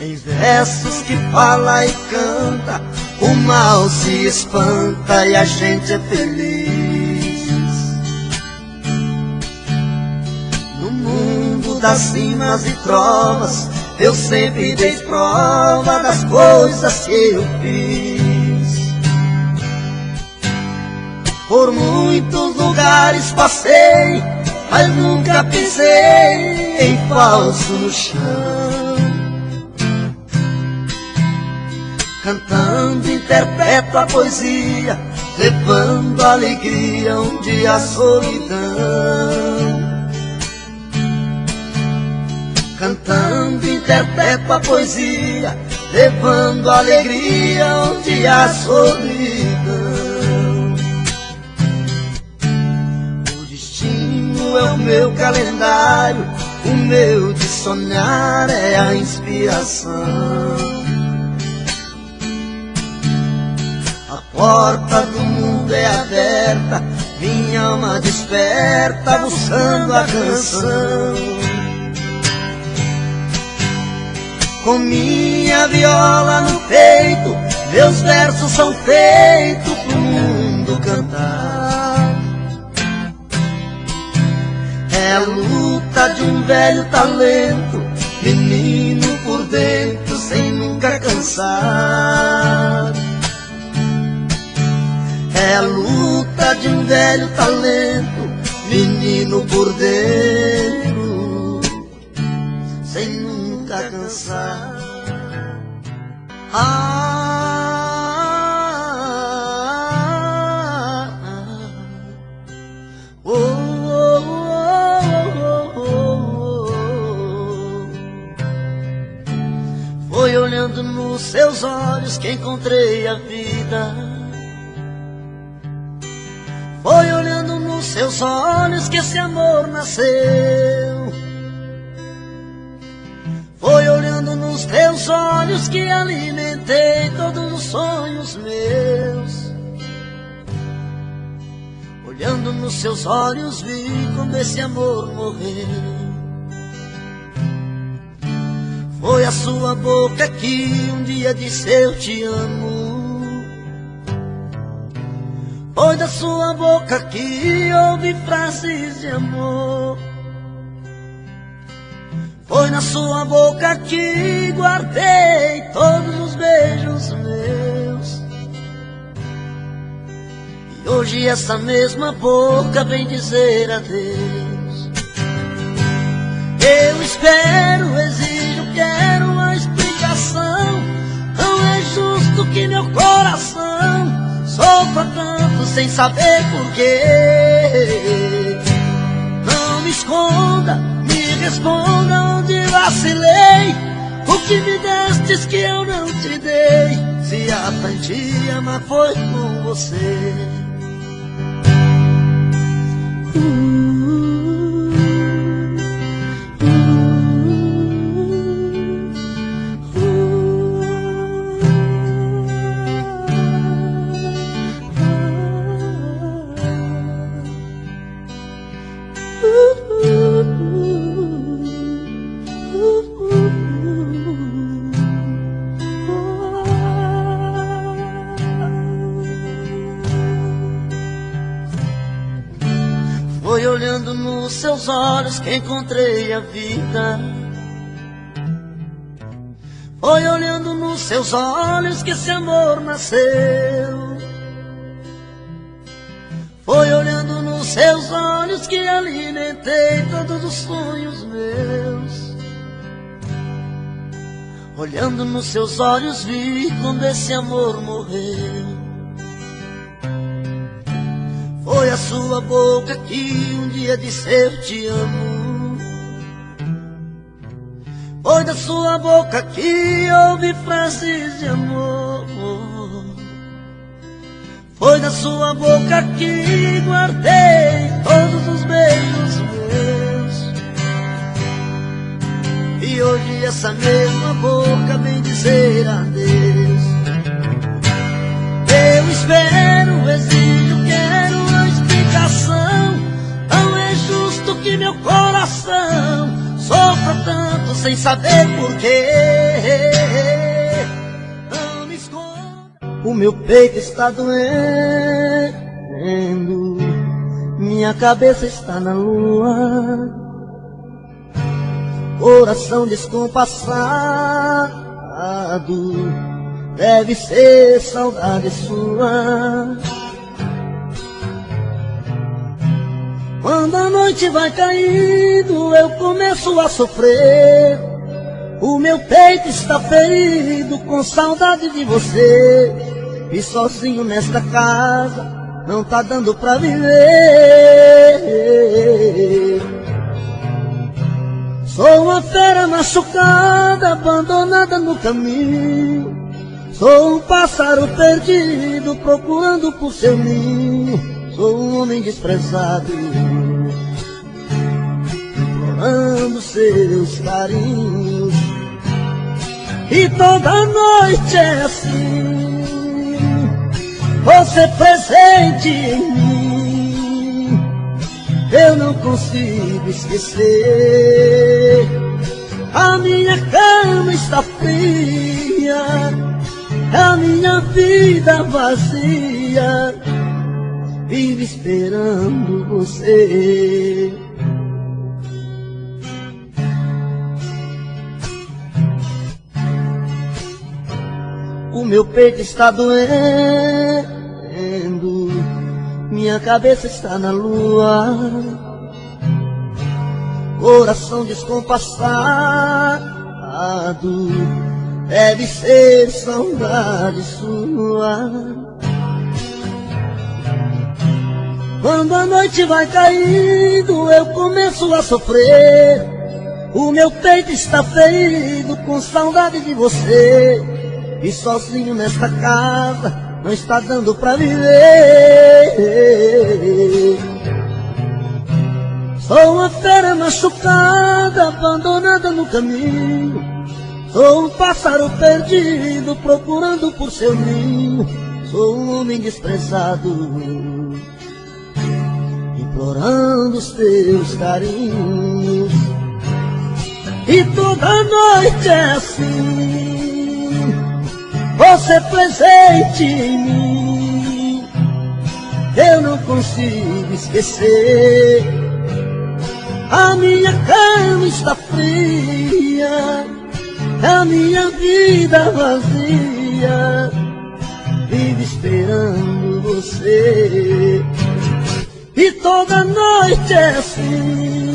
Em versos que fala e canta, o mal se espanta e a gente é feliz. Das rimas e trovas, eu sempre dei prova das coisas que eu fiz. Por muitos lugares passei, mas nunca pisei em falso no chão. Cantando interpreto a poesia, levando alegria onde a solidão. Cantando interpreto a poesia, levando alegria onde há solidão. O destino é o meu calendário, o meu de sonhar é a inspiração. A porta do mundo é aberta, minha alma desperta buscando a canção. Com minha viola no peito, meus versos são feitos pro mundo cantar. É a luta de um velho talento, menino por dentro sem nunca cansar. É a luta de um velho talento, menino por dentro sem nunca cansar. Foi olhando no seu seus olhos que encontrei a vida. Foi olhando nos seus olhos que esse amor nasceu. Foi olhando nos teus olhos que alimentei todos os sonhos meus. Olhando nos seus olhos vi como esse amor morreu. Foi a sua boca que um dia disse eu te amo. Foi da sua boca que ouvi frases de amor. Foi na sua boca que guardei todos os beijos meus. E hoje essa mesma boca vem dizer adeus. Eu espero, exijo, quero uma explicação. Não é justo que meu coração sofra tanto sem saber porquê. Não me esconda, me responda onde vacilei. O que me destes que eu não te dei. Se aprendi a amar foi com você. Foi olhando nos seus olhos que encontrei a vida. Foi olhando nos seus olhos que esse amor nasceu. Foi olhando nos seus olhos que alimentei todos os sonhos meus. Olhando nos seus olhos vi quando esse amor morreu. Foi a sua boca que um dia disse eu te amo. Foi da sua boca que ouvi frases de amor. Foi da sua boca que guardei todos os beijos meus. E hoje essa mesma boca vem dizer adeus. Eu espero, exijo, quero uma explicação. Não é justo que meu coração sofra tanto sem saber porquê. Não me esconda. O meu peito está doendo, minha cabeça está na lua. Coração descompassado, deve ser saudade sua. Quando a noite vai caindo, eu começo a sofrer. O meu peito está ferido com saudade de você. E sozinho nesta casa não tá dando pra viver. Sou uma fera machucada, abandonada no caminho. Sou um pássaro perdido, procurando por seu ninho. Sou um homem desprezado, implorando seus carinhos. E toda noite é assim, você presente em mim. Eu não consigo esquecer. A minha cama está fria, a minha vida vazia, vive esperando você. O meu peito está doendo, minha cabeça está na lua. Coração descompassado, deve ser saudade sua. Quando a noite vai caindo, eu começo a sofrer. O meu peito está ferido com saudade de você. E sozinho nesta casa não está dando pra viver. Sou uma fera machucada, abandonada no caminho. Sou um pássaro perdido, procurando por seu ninho. Sou um homem desprezado, implorando os teus carinhos. E toda noite é assim, você presente em mim. Eu não consigo esquecer. A minha cama está fria, a minha vida vazia, vive esperando você. E toda noite é assim,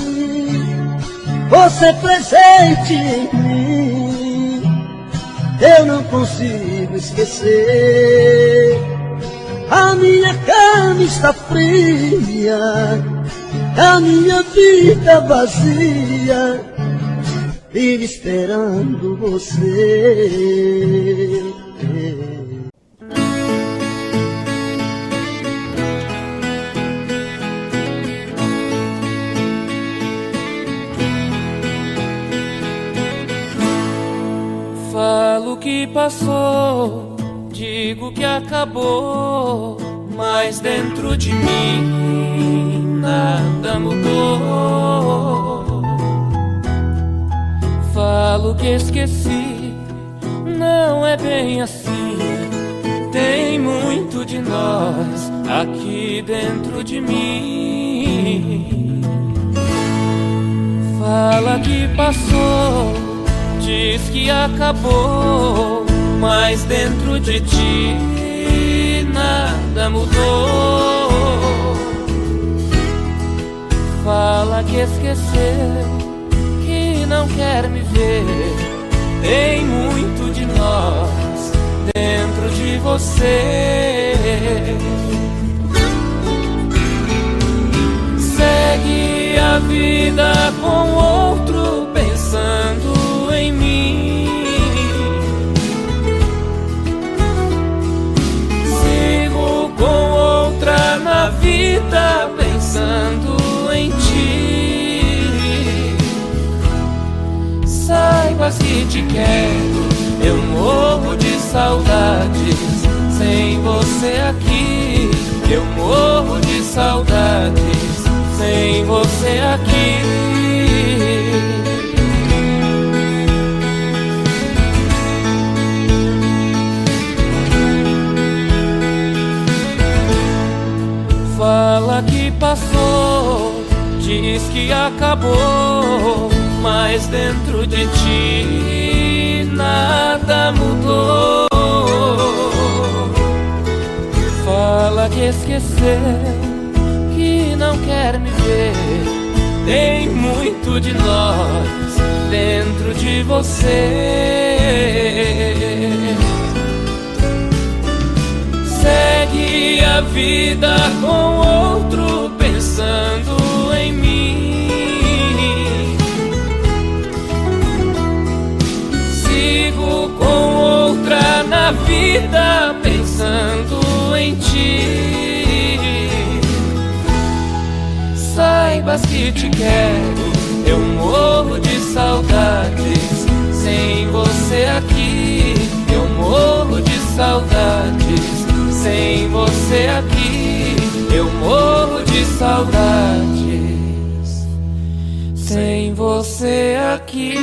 você presente em mim. Eu não consigo esquecer. A minha cama está fria, a minha vida vazia, vive esperando você. Falo que passou, digo que acabou, mas dentro de mim nada mudou. Falo que esqueci, não é bem assim. Tem muito de nós aqui dentro de mim. Fala que passou, diz que acabou, mas dentro de ti nada mudou. Fala que esqueceu, que não quer me ver. Tem muito de nós dentro de você. Segue a vida com outro, pensando em mim. Sigo com outra na vida, pensando em ti. Saibas que te quero, eu morro de saudades. Sem você aqui, eu morro de saudades. Sem você aqui. Fala que passou, diz que acabou, mas dentro de ti nada mudou. Fala que esqueceu, que não quer me ver. Tem muito de nós dentro de você. Segue a vida com outro, pensando em mim. Sigo com outra na vida, pensando em ti. Saibas que te quero, eu morro de saudades. Sem você aqui, eu morro de saudades. Sem você aqui, eu morro de saudades. Sem você aqui.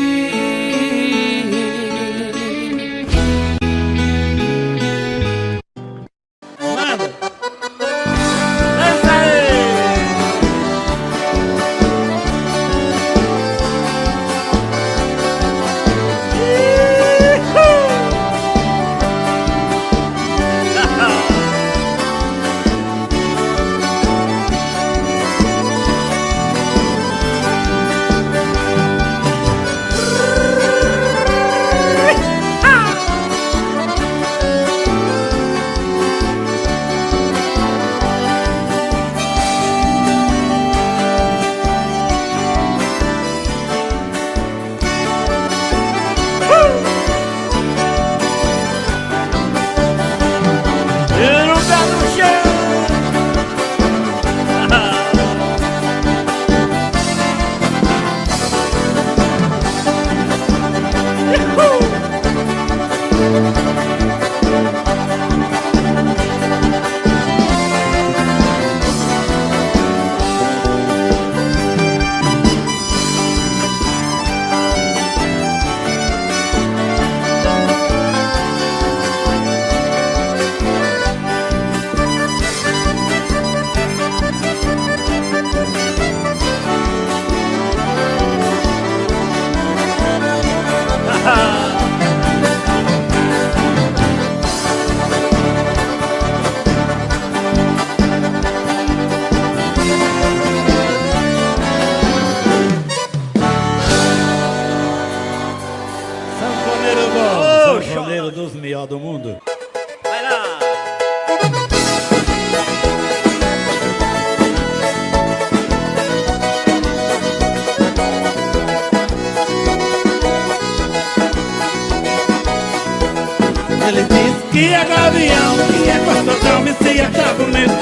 Ele disse que é gavião, que é gostosão e se acha bonito.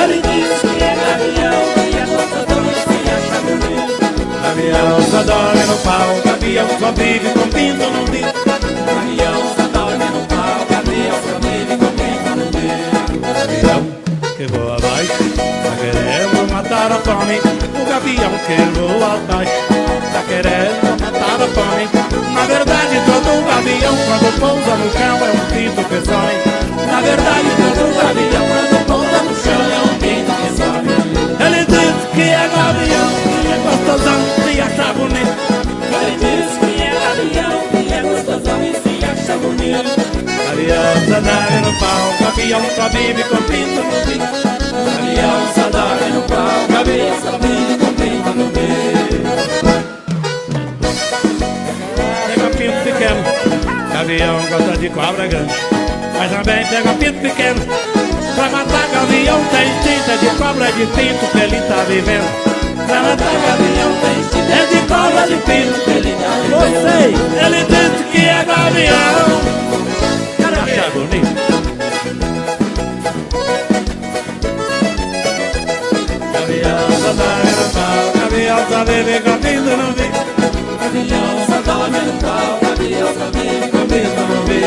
Ele disse que é gavião, que é gostosão e se acha bonito. Gavião só dorme no pau, gavião só vive com pinto no bico. Gavião só dorme no pau, gavião só vive com pinto no bico. Gavião que voa abaixo, tá querendo matar a fome. O gavião que voa abaixo, tá querendo matar a fome. Na verdade todo gavião quando pousa no chão é um pinto que sobe. Na verdade todo gavião quando pousa no chão é um pinto que sobe. Ele diz que é gavião, que é gostosão e se acha bonito. Ele diz que é gavião, que é gostosão e se acha bonito. Gavião só dorme no pau, gavião só vive com pinto no bico. Gavião só dorme no pau, gavião só vive com pinto no bico. Pega pinto pequeno, gavião gosta de cobra grande. Mas também pega pinto pequeno, pra matar gavião tem tinta de cobra de pinto que ele tá vivendo. Pra matar gavião tem tinta de cobra de pinto que ele tá vivendo. Você, ele disse que é gavião. Acha bonito? Gavião só dorme no pau, gavião só vive com pinto no bico. Gavião só dorme no pau, gavião só vive com pinto no bico.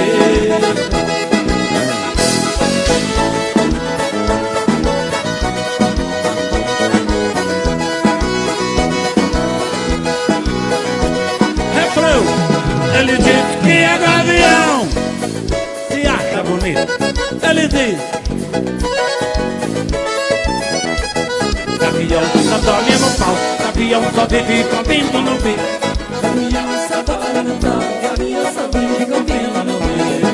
Refrão, ele diz que é gavião, se acha bonito. Ele diz gavião só dorme no pau, gavião só vive com pinto no bico. Gavião só dorme no pau, gavião só vive com pinto no bico.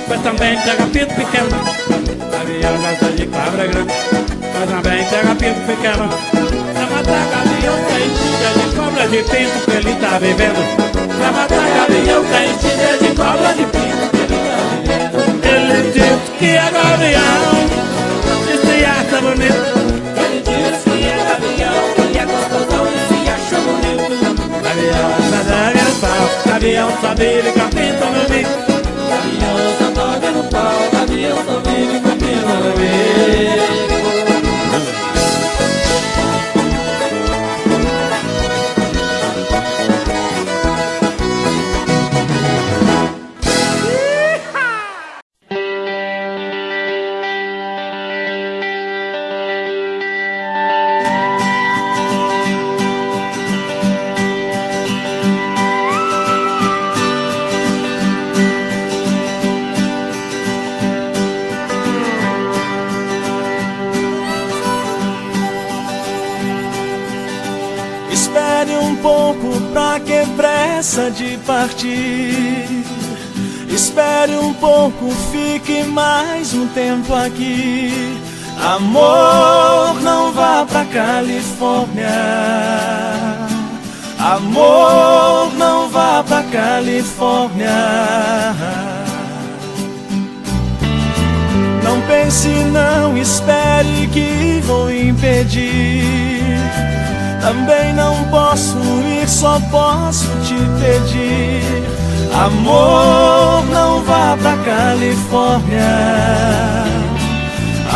Mas também pega pinto pequeno, gavião gosta de cobra grande. Mas também pega pinto pequeno, pra matar gavião tem tinta de cobra de pinto que ele tá vivendo. Pra matar gavião tem tinta de cobra de pinto que ele tá vivendo. Ele diz que é gavião, e se acha bonito. Ele diz que é gavião, que é gostosão e se acha bonito. Gavião só dorme no pau, gavião só vive com pinto no bico. Gavião só dorme no pau, gavião só vive com pinto no bico. Espere um pouco, pra que pressa de partir? Espere um pouco, fique mais um tempo aqui. Amor, não vá pra Califórnia. Amor, não vá pra Califórnia. Não pense, não espere que vou impedir. Também não posso ir, só posso te pedir. Amor, não vá pra Califórnia.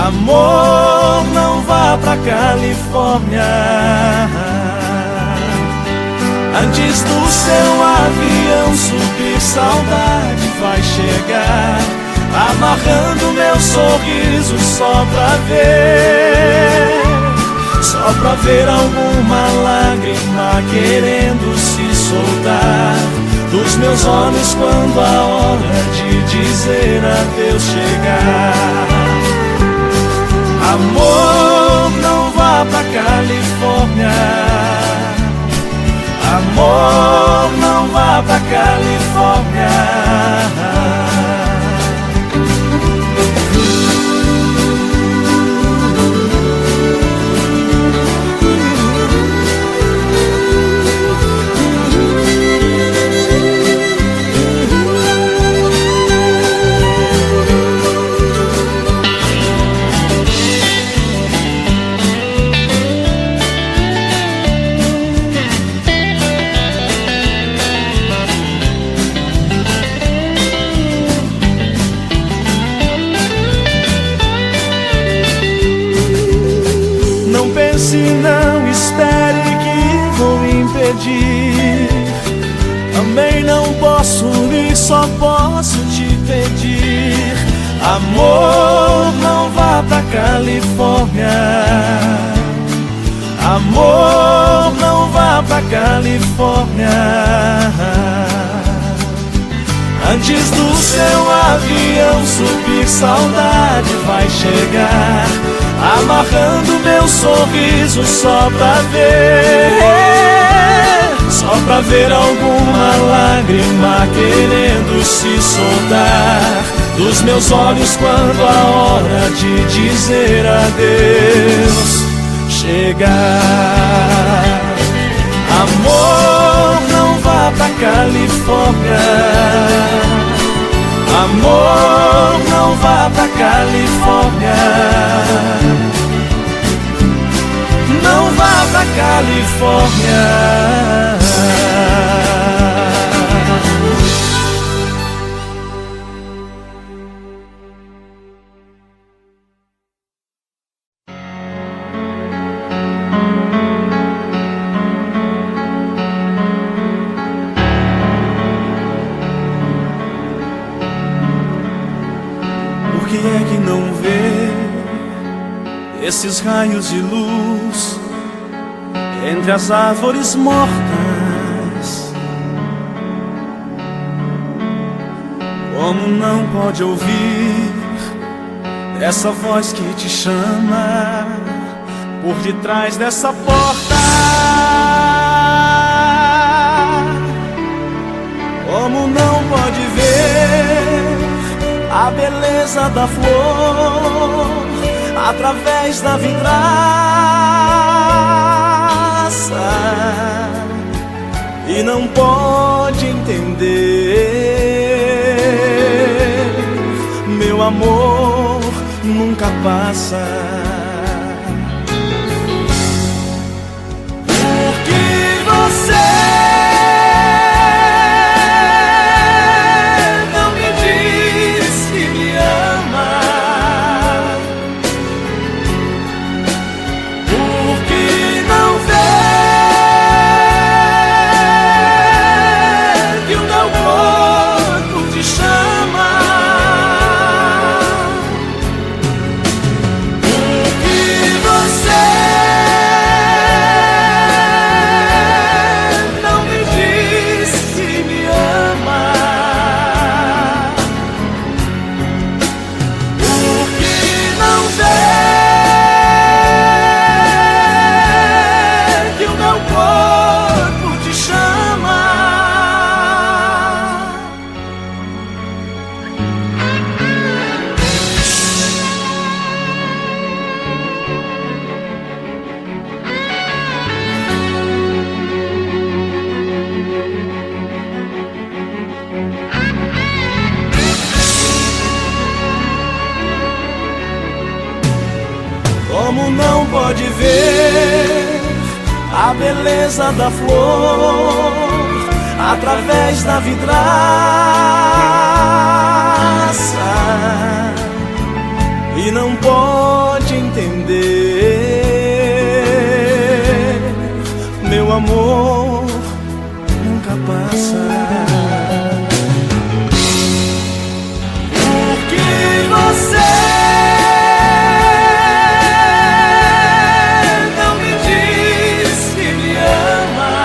Amor, não vá pra Califórnia. Antes do seu avião subir, saudade vai chegar, amarrando meu sorriso só pra ver. Só pra ver alguma lágrima querendo se soltar dos meus olhos quando a hora de dizer adeus chegar. Amor, não vá pra Califórnia. Amor, não vá pra Califórnia. só posso te pedir: amor, não vá pra Califórnia. Amor, não vá pra Califórnia. Antes do seu avião subir, saudade vai chegar, amarrando meu sorriso só pra ver alguma lágrima querendo se soltar dos meus olhos quando a hora de dizer adeus chegar. Amor, não vá pra Califórnia. Amor, não vá pra Califórnia. Não vá pra Califórnia. Por que é que não vê esses raios de luz entre as árvores mortas? Como não pode ouvir essa voz que te chama por detrás dessa porta? Como não pode ver a beleza da flor através da vidraça? E não pode entender, meu amor nunca passa. Porque você não me diz que me ama. Porque não vê que o meu corpo te chama. Porque você não me diz que me ama. Porque não vê que o meu corpo te chama. Como não pode ver a beleza da flor através da vidraça? E não pode entender, meu amor nunca passa. Porque você não me diz que me ama.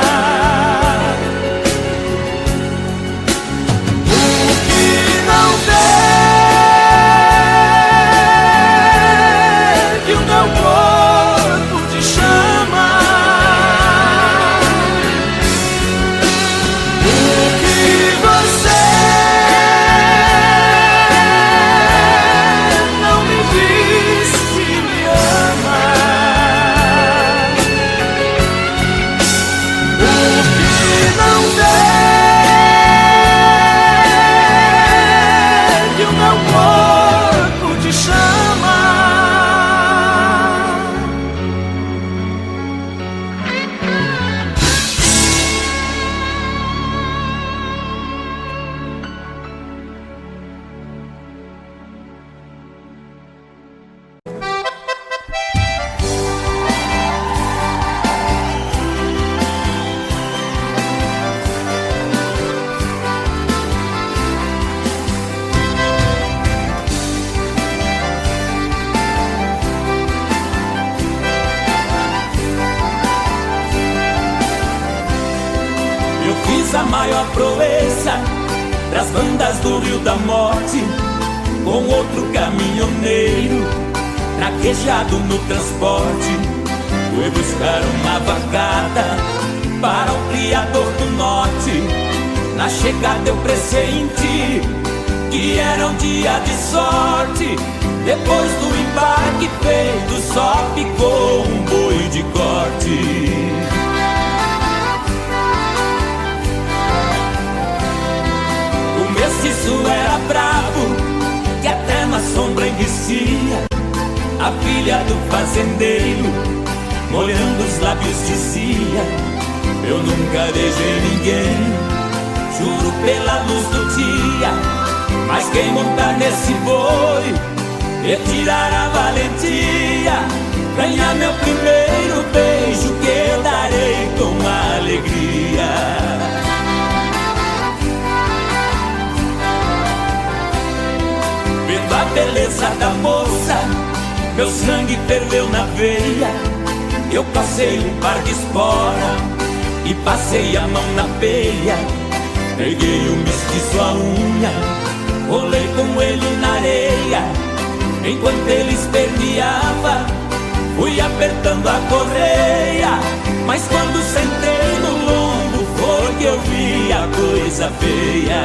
maior proeza das bandas do Rio da Morte, com outro caminhoneiro traquejado no transporte. Fui buscar uma vacada para o criador do norte. Na chegada eu pressenti que era um dia de sorte. Depois do embarque feito, só ficou um boi de corte. O mestiço era bravo, que até na sombra enricia. A filha do fazendeiro, molhando os lábios, dizia: eu nunca beijei ninguém, juro pela luz do dia. Mas quem montar nesse boi e tirar a valentia, ganhar meu primeiro beijo, que eu darei com alegria. Vendo a beleza da moça, meu sangue ferveu na veia. Eu passei um par de espora e passei a mão na peia. Peguei o mestiço à unha, rolei com ele na areia. Enquanto ele esperneava, fui apertando a correia. Mas quando sentei no lombo, foi que eu vi a coisa feia.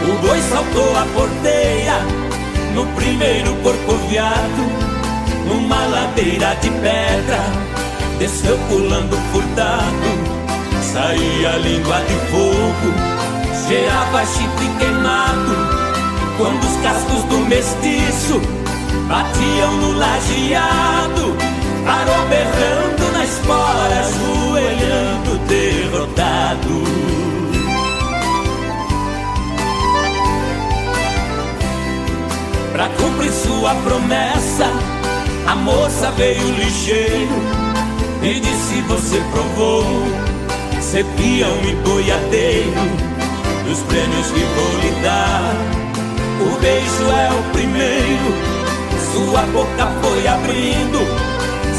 O boi saltou a porteira no primeiro corcoviado, numa ladeira de pedra, desceu pulando furtado. Saía a língua de fogo, cheirava chifre queimado. Quando os cascos do mestiço batiam no lajeado, parou berrando na espora, ajoelhando derrotado. Pra cumprir sua promessa, a moça veio ligeiro e disse: você provou ser peão e boiadeiro. Dos prêmios que vou lhe dar, o beijo é o primeiro. Sua boca foi abrindo,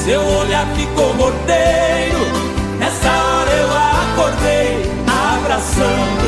seu olhar ficou morteiro. Nessa hora eu acordei, abraçando